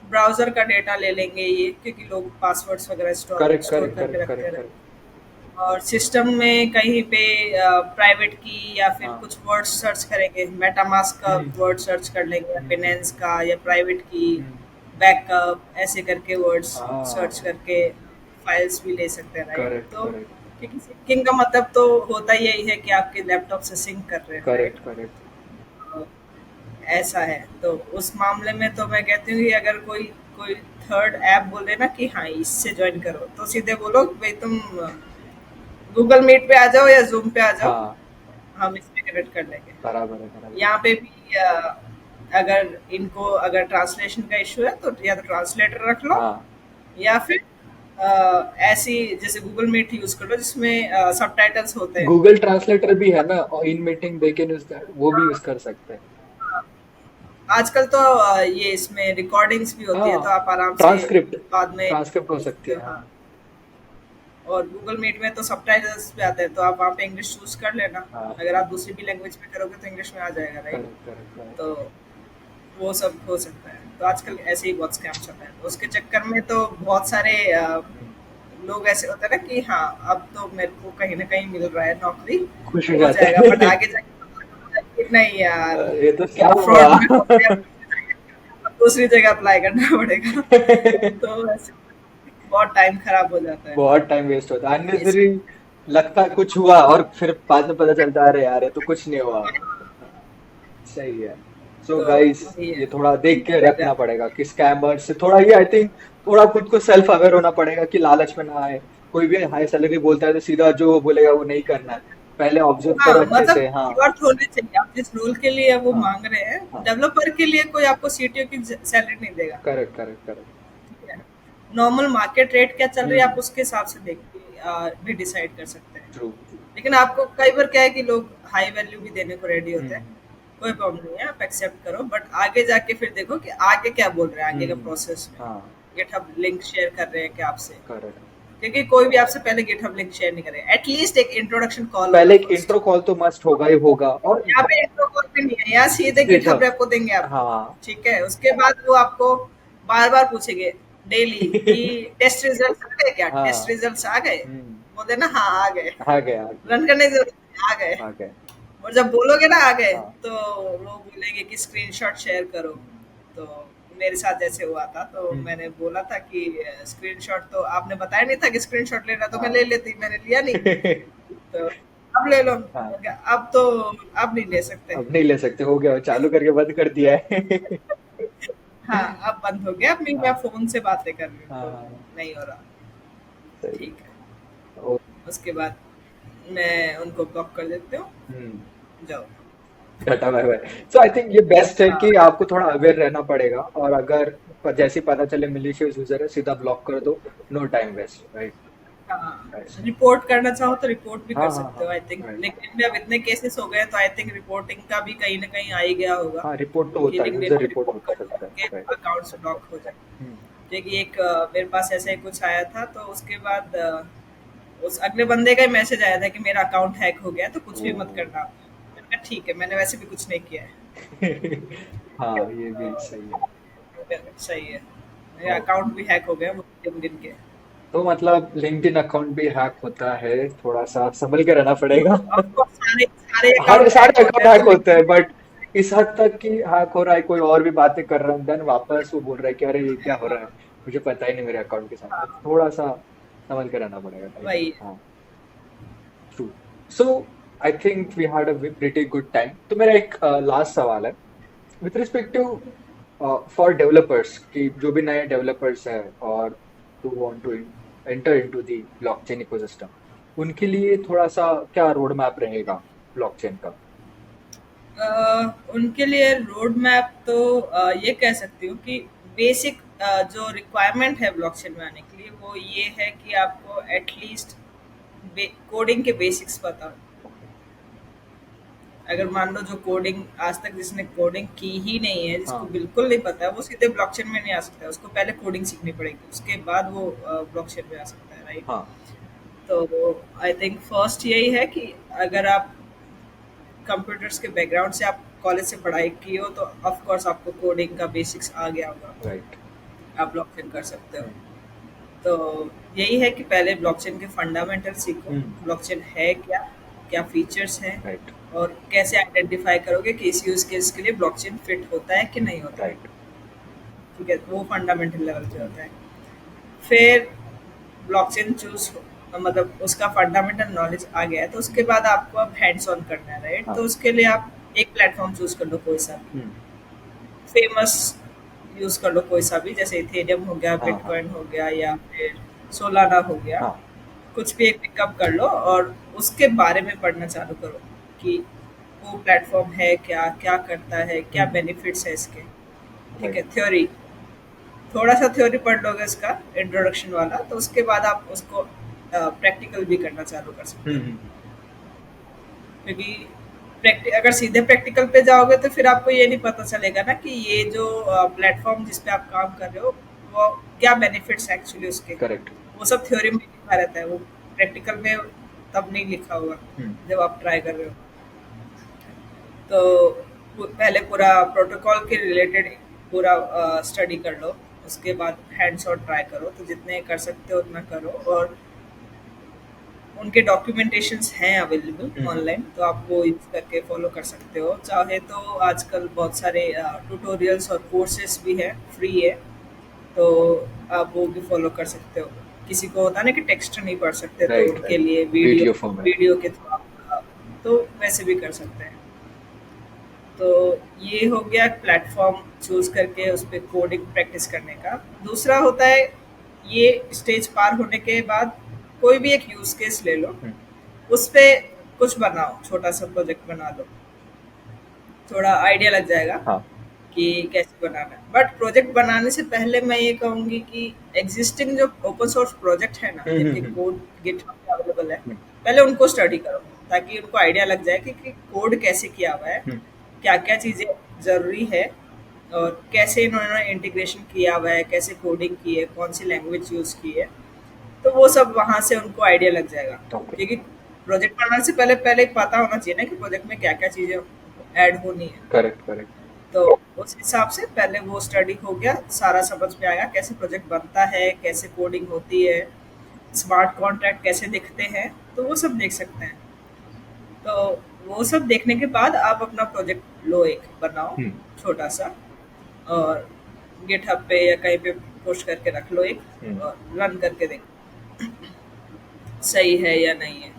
ब्राउजर का डेटा ले लेंगे ये, क्योंकि लोग पासवर्ड्स वगैरह स्टोर करेक्ट स्टोर करेक्ट करके करेक्ट रखते करेक्ट हैं। करेक्ट और सिस्टम में कहीं पे प्राइवेट की या फिर हाँ कुछ वर्ड सर्च करेंगे, मेटामास्क का हम्म वर्ड सर्च कर लेंगे, या हम्म बिनेंस का, या प्राइवेट की, हम्म बैकअप, ऐसे करके वर्ड्स सर्च हाँ करके फाइल्स भी ले सकते हैं, राइट? करेक्ट तो करेक्ट क्योंकि सिंकिंग का मतलब तो होता ही यही है कि आपके लैपटॉप से सिंक कर रहे हैं, करेक्ट राइट? करेक्ट ऐसा है, तो उस मामले में तो मैं कहती हूँ कि अगर कोई कोई थर्ड ऐप बोले ना कि हाँ इससे ज्वाइन करो, तो सीधे बोलो भाई तुम गूगल मीट पे आ जाओ या जूम पे आ जाओ, हाँ हम इसमें कनेक्ट कर लेंगे। बराबर है बराबर है यहाँ पे भी अगर इनको अगर ट्रांसलेशन का इशू है तो या तो ट्रांसलेटर रख लो, हाँ या फिर ऐसी जैसे गूगल मीट यूज कर लो जिसमें सबटाइटल्स होते हैं। गूगल ट्रांसलेटर भी है ना, और इन मीटिंग दे के वो भी यूज कर सकते हैं। आजकल तो ये इसमें रिकॉर्डिंग्स भी होती है, तो हाँ आप आराम से ट्रांसक्रिप्ट बाद में ट्रांसक्रिप्ट हो देख सकती सकते है हो, हाँ। हाँ और गूगल मीट में तो सबटाइटल्स भी आते हैं, तो आप वहाँ पे इंग्लिश चूज कर लेना। हाँ अगर आप दूसरी भी लैंग्वेज में करोगे तो इंग्लिश में आ जाएगा, राइट? करेक्ट करेक्ट करेक्ट तो वो सब हो सकता है। तो आजकल ऐसे ही बहुत स्कैम चल रहे हैं, तो उसके चक्कर में तो बहुत सारे लोग ऐसे होते हैं ना कि हाँ अब तो मेरे को कहीं ना कहीं मिल रहा है नौकरी, खुश हो हो जाते जाएगा, बट हैं आगे जाके पता चलता है कि नहीं यार, ये तो क्या हुआ फ्रॉड में हो गया, अब दूसरी जगह अप्लाई करना पड़ेगा। तो ऐसे बहुत टाइम खराब हो जाता है। बहुत टाइम वेस्ट होता है इस अननेसेसरी। लगता है कुछ हुआ और फिर बाद में पता चलता है अरे यार ये तो कुछ नहीं हुआ। सही है। सो तो गाइस वही है, ये थोड़ा देख के हो रखना जाता पड़ेगा कि स्कैमर से थोड़ा ये आई थिंक थोड़ा खुद को सेल्फ अवेयर होना पड़ेगा कि लालच में ना आए। कोई भी हाई सैलरी बोलता है तो सीधा जो वो बोलेगा वो नहीं करना है। पहले ऑब्जर्व है। करो हाँ, अच्छे मतलब से। हाँ वर्थ होने चाहिए, आप जिस रोल के लिए वो हाँ मांग रहे हैं, हाँ डेवलपर के लिए कोई आपको सीटीओ की सैलरी नहीं देगा, करेक्ट करेक्ट करेक्ट ठीक है? नॉर्मल मार्केट रेट क्या चल रही है, आप हम्म उसके हिसाब से देख के भी डिसाइड कर सकते हैं। ट्रू लेकिन आपको कई बार क्या है कि लोग हाई वैल्यू भी देने को रेडी होते हैं, हम्म कोई प्रॉब्लम नहीं है, आप एक्सेप्ट करो, बट आगे जाके फिर देखो कि आगे क्या बोल रहे हैं, आगे का प्रोसेस में हाँ गिटहब लिंक शेयर कर रहे हैं क्या आपसे, करेक्ट। क्योंकि कोई भी आपसे पहले गिटहब लिंक शेयर नहीं करेगा, एटलीस्ट एक इंट्रोडक्शन कॉल पहले होगा एक फर्स्ट। इंट्रो कॉल तो मस्ट होगा ही होगा और यहाँ पे इंट्रो कॉल भी नहीं है, यहाँ सीधे गिटहब गिटहब रेपो देंगे आपको, हाँ ठीक है? उसके बाद वो आपको बार बार पूछेंगे डेली कि टेस्ट रिजल्ट आ गए क्या, टेस्ट हाँ रिजल्ट्स आ गए, हम्म बोले ना हाँ आ गए, आ गया आ गया रन करने की जरूरत नहीं, आ गए। आ गया और जब बोलोगे ना आ गए, हाँ तो वो बोलेंगे कि स्क्रीनशॉट शेयर करो। तो मेरे साथ जैसे हुआ था, तो हम्म, मैंने बोला था कि स्क्रीनशॉट तो आपने बताया नहीं था कि स्क्रीनशॉट लेना, तो मैं हाँ ले लेती, मैंने लिया नहीं, तो अब ले लो। हाँ मैं कहा, अब तो अब नहीं ले सकते। अब नहीं ले सकते, हो गया चालू करके बंद कर दिया है हाँ, अब बंद हो गया, अपनी मैं हाँ फोन से बातें कर रही हूँ, हाँ तो हाँ, नहीं हो रहा, सही ठीक है। ओ उसके बाद मैं उनको ब्लॉक कर देती हूँ, हम्म जाओ। टाटा bye bye. So I think ये बेस्ट है कि हाँ आपको थोड़ा अवेयर रहना पड़ेगा और अगर जैसे ही पता चले मिलीशियस यूजर है सीधा ब्लॉक कर दो। नो टाइम वेस्ट राइट हाँ, राइट रिपोर्ट करना चाहो तो रिपोर्ट भी कर हाँ हाँ सकते हाँ हो आई थिंक, राइट लिंक्डइन में अब इतने केसेस हो गए हैं, तो आई थिंक रिपोर्टिंग का भी कहीं ना कहीं आ ही गया होगा हाँ रिपोर्ट तो कि होता है, लिंक्डइन यूजर पे रिपोर्ट रिपोर्ट हो कर दो, सकता है उनके राइट अकाउंट्स ब्लॉक हो जाए। हम्म क्योंकि एक मेरे पास ऐसा ही कुछ आया था, तो उसके बाद उस अगले बंदे का ही मैसेज आया था कि मेरा अकाउंट हैक हो गया, तो कुछ ओ भी मत करना। मैंने कहा ठीक है, मैंने वैसे भी कुछ नहीं किया है, हाँ ये भी सही है सही है, मेरे ओ अकाउंट भी हैक हो गए वो लिंक्डइन के। तो मतलब लिंक्डइन अकाउंट भी हैक होता है, थोड़ा सा संभल के रहना पड़ेगा। ऑफ कोर्स सारे सारे हर अकाउंट हैक सारे होते अकाउंट हैं, तो हैक होते हैं, लिंक्डइन बट इस हद तक कि हैक हो रहा है, कोई और भी बातें कर रहा है, देन वापस वो बोल रहा है कि अरे ये क्या हो रहा है, मुझे पता ही नहीं मेरे अकाउंट के साथ, तो हाँ, थोड़ा सा संभल के रहना पड़ेगा भाई। वही है। हाँ, true. So I think we had a pretty good time. तो मेरा एक लास्ट सवाल है with respect to for developers, कि जो भी नए डेवलपर्स हैं और to want to enter into the blockchain ecosystem, उनके लिए थोड़ा सा क्या रोड मैप रहेगा ब्लॉकचेन का? उनके लिए रोड मैप तो ये कह सकती हूँ कि बेसिक जो रिक्वायरमेंट है ब्लॉकचेन में आने के लिए वो ये है कि आपको एटलीस्ट कोडिंग के बेसिक्स पता हो। ओके। अगर मान लो जो कोडिंग आज तक जिसने कोडिंग की ही नहीं है, जिसको हाँ। बिल्कुल नहीं पता है, वो सीधे ब्लॉकचेन में नहीं आ सकता है। उसको पहले कोडिंग सीखनी पड़ेगी, उसके बाद वो ब्लॉकचेन में आ सकता है, राइट? हाँ। तो आई थिंक फर्स्ट यही है कि अगर आप कंप्यूटर्स के बैकग्राउंड से आप कॉलेज से पढ़ाई की हो तो ऑफ कोर्स आपको कोडिंग का बेसिक्स आ गया होगा, राइट। आप ब्लॉकचेन कर सकते हो। तो यही है कि पहले ब्लॉकचेन के फंडामेंटल सीखो, हम्म। ब्लॉकचेन है क्या, क्या फीचर्स हैं, राइट। और कैसे आइडेंटिफाई करोगे कि इस यूज केस के लिए ब्लॉकचेन फिट होता है कि नहीं होता है। राइट। ठीक है, वो फंडामेंटल लेवल पे होता है। फिर ब्लॉकचेन चूज, मतलब उसका फंडामेंटल नॉलेज आ गया है, तो उसके बाद आपको अब हैंड्स ऑन करना है, राइट? तो हाँ। उसके लिए आप एक प्लेटफॉर्म चूज कर लो, कोई सा भी हम्म। फेमस यूज कर लो, कोई सा भी, जैसे इथेरियम हो गया, हाँ। हाँ। बिटकॉइन हो गया, या फिर सोलाना हो गया। हाँ। कुछ भी एक पिकअप कर लो और उसके बारे में पढ़ना चालू करो कि वो प्लेटफॉर्म है क्या, क्या करता है, क्या हम्म। बेनिफिट्स है इसके। ठीक है, राइट। थ्योरी, थोड़ा सा थ्योरी पढ़ लोगे इसका इंट्रोडक्शन वाला, तो उसके बाद आप उसको प्रैक्टिकल भी करना चालू कर सकते हो। हम्म। क्योंकि अगर सीधे प्रैक्टिकल पे जाओगे तो फिर आपको ये नहीं पता चलेगा ना कि ये जो प्लेटफॉर्म जिस पे आप काम कर रहे हो वो क्या बेनिफिट्स एक्चुअली उसके। करेक्ट। वो सब थ्योरी में लिखा रहता है, वो प्रैक्टिकल में तब नहीं लिखा होगा हम्म। जब आप ट्राई कर रहे हो। तो पहले पूरा प्रोटोकॉल के रिलेटेड पूरा स्टडी कर लो, उसके बाद हैंड्स ऑन ट्राई करो, तो जितने कर सकते हो उतना करो। और उनके डॉक्यूमेंटेशंस हैं अवेलेबल हम्म। ऑनलाइन, तो आप वो यूज करके फॉलो कर सकते हो। चाहे तो आजकल बहुत सारे ट्यूटोरियल्स और कोर्सेज भी है, फ्री है, तो आप वो भी फॉलो कर सकते हो। किसी को होता है ना कि टेक्स्ट नहीं पढ़ सकते, तो राइट। उनके राइट। लिए वीडियो, वीडियो फॉर्मेट। वीडियो के थ्रू आप तो वैसे भी कर सकते हैं। तो ये हो गया प्लेटफॉर्म चूज करके उस पर कोडिंग प्रैक्टिस करने का। दूसरा होता है, ये स्टेज पार होने के बाद कोई भी एक यूज केस ले लो, हम्म। उस पे कुछ बनाओ, छोटा सा प्रोजेक्ट बना लो, थोड़ा आइडिया लग जाएगा हाँ। कि कैसे बनाना है। बट प्रोजेक्ट बनाने से पहले मैं ये कहूँगी कि एग्जिस्टिंग जो ओपन सोर्स प्रोजेक्ट है ना, जिनके हम्म। कोड गिटहब पे अवेलेबल है, हम्म। पहले उनको स्टडी करो, ताकि उनको आइडिया लग जाए कि कोड कैसे किया हुआ है, हम्म। क्या क्या चीज़ें ज़रूरी है, और कैसे इन्होंने इंटीग्रेशन किया हुआ है, कैसे कोडिंग की है, कौन सी लैंग्वेज यूज़ की है। तो वो सब वहाँ से उनको आइडिया लग जाएगा। ओके। क्योंकि प्रोजेक्ट बनाने से पहले पहले पता होना चाहिए ना कि प्रोजेक्ट में क्या क्या चीज़ें ऐड होनी है। करेक्ट। करेक्ट। तो उस हिसाब से पहले वो स्टडी हो गया, सारा समझ में आएगा कैसे प्रोजेक्ट बनता है, कैसे कोडिंग होती है, स्मार्ट कॉन्ट्रैक्ट कैसे दिखते हैं, तो वो सब देख सकते हैं। तो वो सब देखने के बाद आप अपना प्रोजेक्ट लो, एक बनाओ हम्म। छोटा सा, और गिटहब पे या कहीं पे पोस्ट करके रख लो एक, हम्म। और रन करके देखो सही है या नहीं है।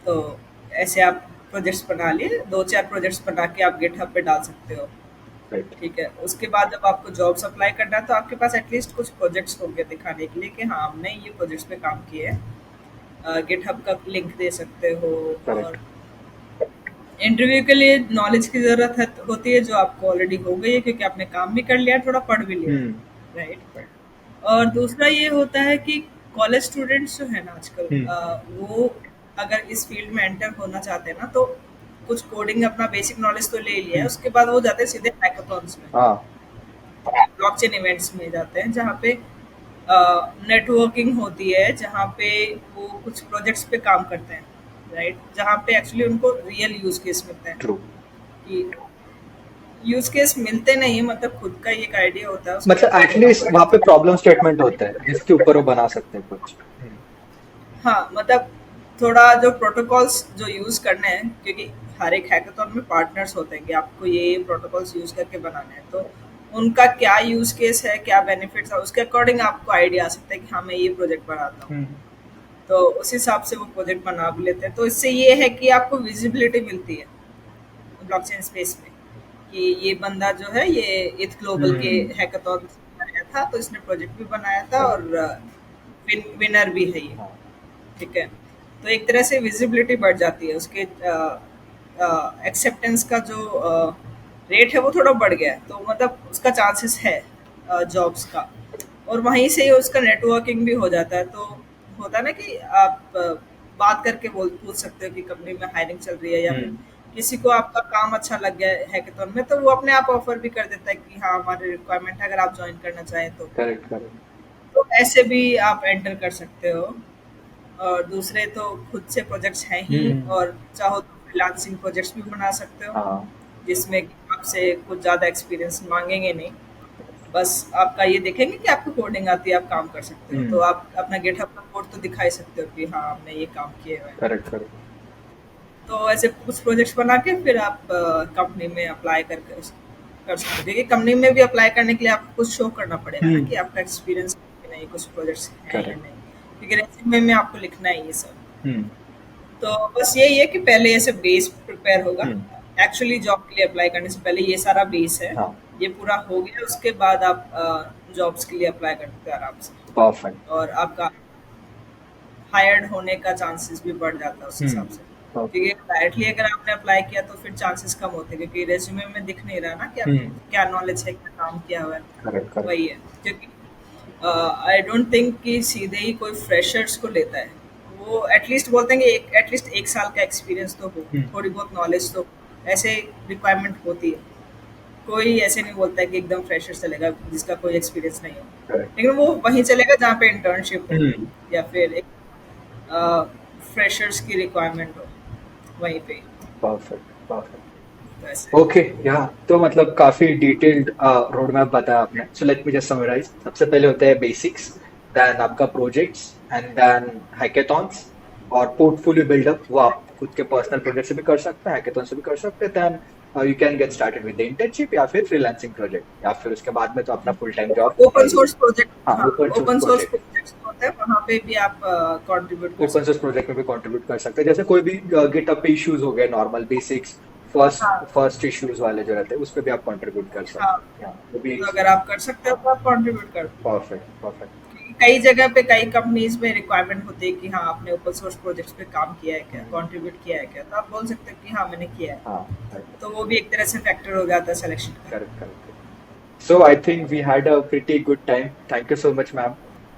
तो ऐसे आप प्रोजेक्ट्स बना लिए, दो चार प्रोजेक्ट्स बना के आप गिटहब पे डाल सकते हो। राइट। ठीक है, उसके बाद जब आपको जॉब्स अप्लाई करना है तो आपके पास एटलीस्ट कुछ प्रोजेक्ट्स होंगे दिखाने के लिए कि हाँ हमने ये प्रोजेक्ट्स पे काम किए हैं। गिटहब का लिंक दे सकते हो। करेक्ट। और इंटरव्यू के लिए नॉलेज की ज़रूरत है, होती है, जो आपको ऑलरेडी हो गई है क्योंकि आपने काम भी कर लिया, थोड़ा पढ़ भी लिया, हम्म। राइट? राइट। और दूसरा ये होता है कि कॉलेज स्टूडेंट्स जो है ना आजकल, हम्म। वो अगर इस फील्ड में एंटर होना चाहते हैं ना, तो कुछ कोडिंग अपना बेसिक नॉलेज तो ले लिया है, हम्म। उसके बाद वो जाते हैं सीधे हैकाथॉन्स में, हाँ। ब्लॉकचेन इवेंट्स में जाते हैं, जहाँ पे नेटवर्किंग होती है, जहाँ पे वो कुछ प्रोजेक्ट्स पे काम करते हैं, राइट? जहाँ पे एक्चुअली उनको रियल यूज केस मिलते हैं ट्रू। कि यूज केस मिलते नहीं है, मतलब खुद का ही एक आइडिया होता है, उसको मतलब करना एटलीस्ट वहां पे पड़ता है। प्रॉब्लम स्टेटमेंट होता है जिसके ऊपर वो बना सकते हैं कुछ। हाँ, मतलब थोड़ा जो प्रोटोकॉल्स जो यूज करने हैं, क्योंकि हर एक हैकाथॉन में पार्टनर्स होते हैं कि आपको ये प्रोटोकॉल्स यूज करके बनाने हैं, तो उनका क्या यूज केस है, क्या बेनिफिट्स है, उसके अकॉर्डिंग आपको आइडिया आ सकता है कि हाँ मैं ये प्रोजेक्ट बनाता हूँ। हम्म। तो उस हिसाब से वो प्रोजेक्ट बना भी लेते हैं। तो इससे ये है कि आपको विजिबिलिटी मिलती है ब्लॉकचेन स्पेस में कि ये बंदा जो है ये इथ ग्लोबल के हम्म। हैकाथॉन बनाया था, तो इसने प्रोजेक्ट भी बनाया था और करेक्ट। विनर भी है ये। हाँ। ठीक है, तो एक तरह से विजिबिलिटी बढ़ जाती है, उसके एक्सेप्टेंस का जो रेट है वो थोड़ा बढ़ गया है, तो मतलब उसका चांसेस है जॉब्स का। और वहीं से ही उसका नेटवर्किंग भी हो जाता है। तो होता है ना कि आप बात करके बोल पूछ सकते हो कि कंपनी में हायरिंग चल रही है, या फिर हम्म। किसी को आपका काम अच्छा लग गया है हैकेथॉन में, तो वो अपने आप ऑफर भी कर देता है कि हाँ हमारी रिक्वायरमेंट है, अगर आप ज्वाइन करना चाहें तो। Correct correct. तो ऐसे भी आप एंटर कर सकते हो। और दूसरे तो खुद से प्रोजेक्ट्स हैं ही, हम्म। और चाहो तो फ्रीलांसिंग प्रोजेक्ट्स भी बना सकते हो, हाँ। जिसमें कि आपसे कुछ ज़्यादा एक्सपीरियंस मांगेंगे नहीं। बस आपका ये देखेंगे कि आपको कोडिंग आती है, आप काम कर सकते हो, तो हम्म। आप अपना गिटहब का कोड तो दिखा ही सकते हो कि हाँ आपने ये काम किए हुए हैं। Correct correct. तो ऐसे कुछ प्रोजेक्ट्स बना के फिर आप कंपनी में अप्लाई कर सकते हो, क्योंकि कंपनी में भी अप्लाई करने के लिए आपको कुछ शो करना पड़ेगा ना कि आपका एक्सपीरियंस है कि नहीं, कुछ प्रोजेक्ट्स हैं या करेक्ट। नहीं, क्योंकि रेज्यूमे में आपको लिखना है ये सब। हम्म। तो बस यही है कि पहले ऐसे बेस प्रिपेयर होगा। हम्म। एक्चुअली जॉब के लिए अप्लाई करने से पहले ये सारा बेस है, हाँ। ये पूरा हो गया, उसके बाद आप जॉब्स के लिए अप्लाई कर सकते हो आराम से। परफेक्ट। और आपका हायर्ड होने का चांसेस भी बढ़ जाता है उस हम्म। हिसाब से। परफेक्ट। क्योंकि डायरेक्टली अगर आपने अप्लाई किया तो फिर चांसेस कम होते हैं, क्योंकि रेज्यूमे में दिख नहीं रहा ना कि आपने हम्म। क्या नॉलेज है, क्या काम किया हुआ है। Correct correct. वही है, क्योंकि आई डोंट थिंक कि सीधे ही कोई फ्रेशर्स को लेता है। वो एटलीस्ट बोलते हैं कि एटलीस्ट 1 साल का एक्सपीरियंस तो हो, हम्म। थोड़ी बहुत नॉलेज तो हो। ऐसे रिक्वायरमेंट होती है। कोई ऐसे नहीं बोलता है कि एकदम फ्रेशर चलेगा जिसका कोई एक्सपीरियंस नहीं हो। करेक्ट। लेकिन वो वहीं चलेगा जहाँ पे इंटर्नशिप हो, हम्म। या फिर एक फ्रेशर्स की रिक्वायरमेंट हो, वहीं पे। Perfect perfect. तो ऐसे। ओके। या तो मतलब काफी डिटेल्ड रोड मैप बताया आपने। So let me just summarize. सबसे पहले होता है बेसिक्स, देन आपका प्रोजेक्ट्स, एंड देन हैकेथॉन्स और पोर्टफोलियो बिल्डअप। वो आप खुद के पर्सनल प्रोजेक्ट से भी कर सकते हैं, हैकेथॉन से भी कर सकते हैं। Then you can get started with the internship या फिर फ्रीलांसिंग प्रोजेक्ट, या फिर उसके बाद में तो अपना फुल टाइम जॉब है ओपन ही। सोर्स प्रोजेक्ट, हाँ, हाँ, open source open source project. Projects होते हैं, वहाँ पे भी आप कंट्रीब्यूट कर ओपन सोर्स सकते हो। प्रोजेक्ट में भी कंट्रीब्यूट कर सकते हैं। जैसे कोई भी गिटहब पे इश्यूज हो गए, नॉर्मल बेसिक्स, फर्स्ट हाँ, फर्स्ट इश्यूज वाले जो रहते हैं, उस पे भी आप कंट्रीब्यूट कर हाँ, सकते हैं। हाँ, वो भी। तो अगर आप कर सकते हो हाँ। तो आप कंट्रीब्यूट कर दो। Perfect perfect. क्योंकि कई जगह पे कई कंपनीज में रिक्वायरमेंट होती है कि हाँ आपने ओपन सोर्स प्रोजेक्ट्स पे काम किया है क्या, कंट्रीब्यूट किया है क्या, तो आप बोल सकते हो कि हाँ मैंने किया है। हाँ। करेक्ट तो वो भी एक तरह से फैक्टर हो जाता है सिलेक्शन का। Correct correct. So I think we had a pretty good time. Thank you so much ma'am.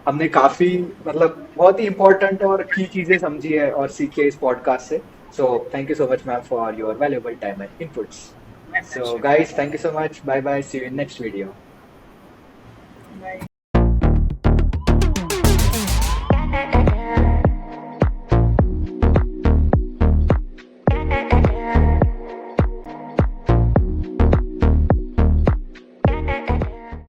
हमने काफी मतलब बहुत ही इंपॉर्टेंट और की चीजें समझी है और सीखी है इस पॉडकास्ट से। So thank you so much ma'am for your valuable time and inputs. My So pleasure. guys, thank you so much. Bye bye. See you in next video. Bye.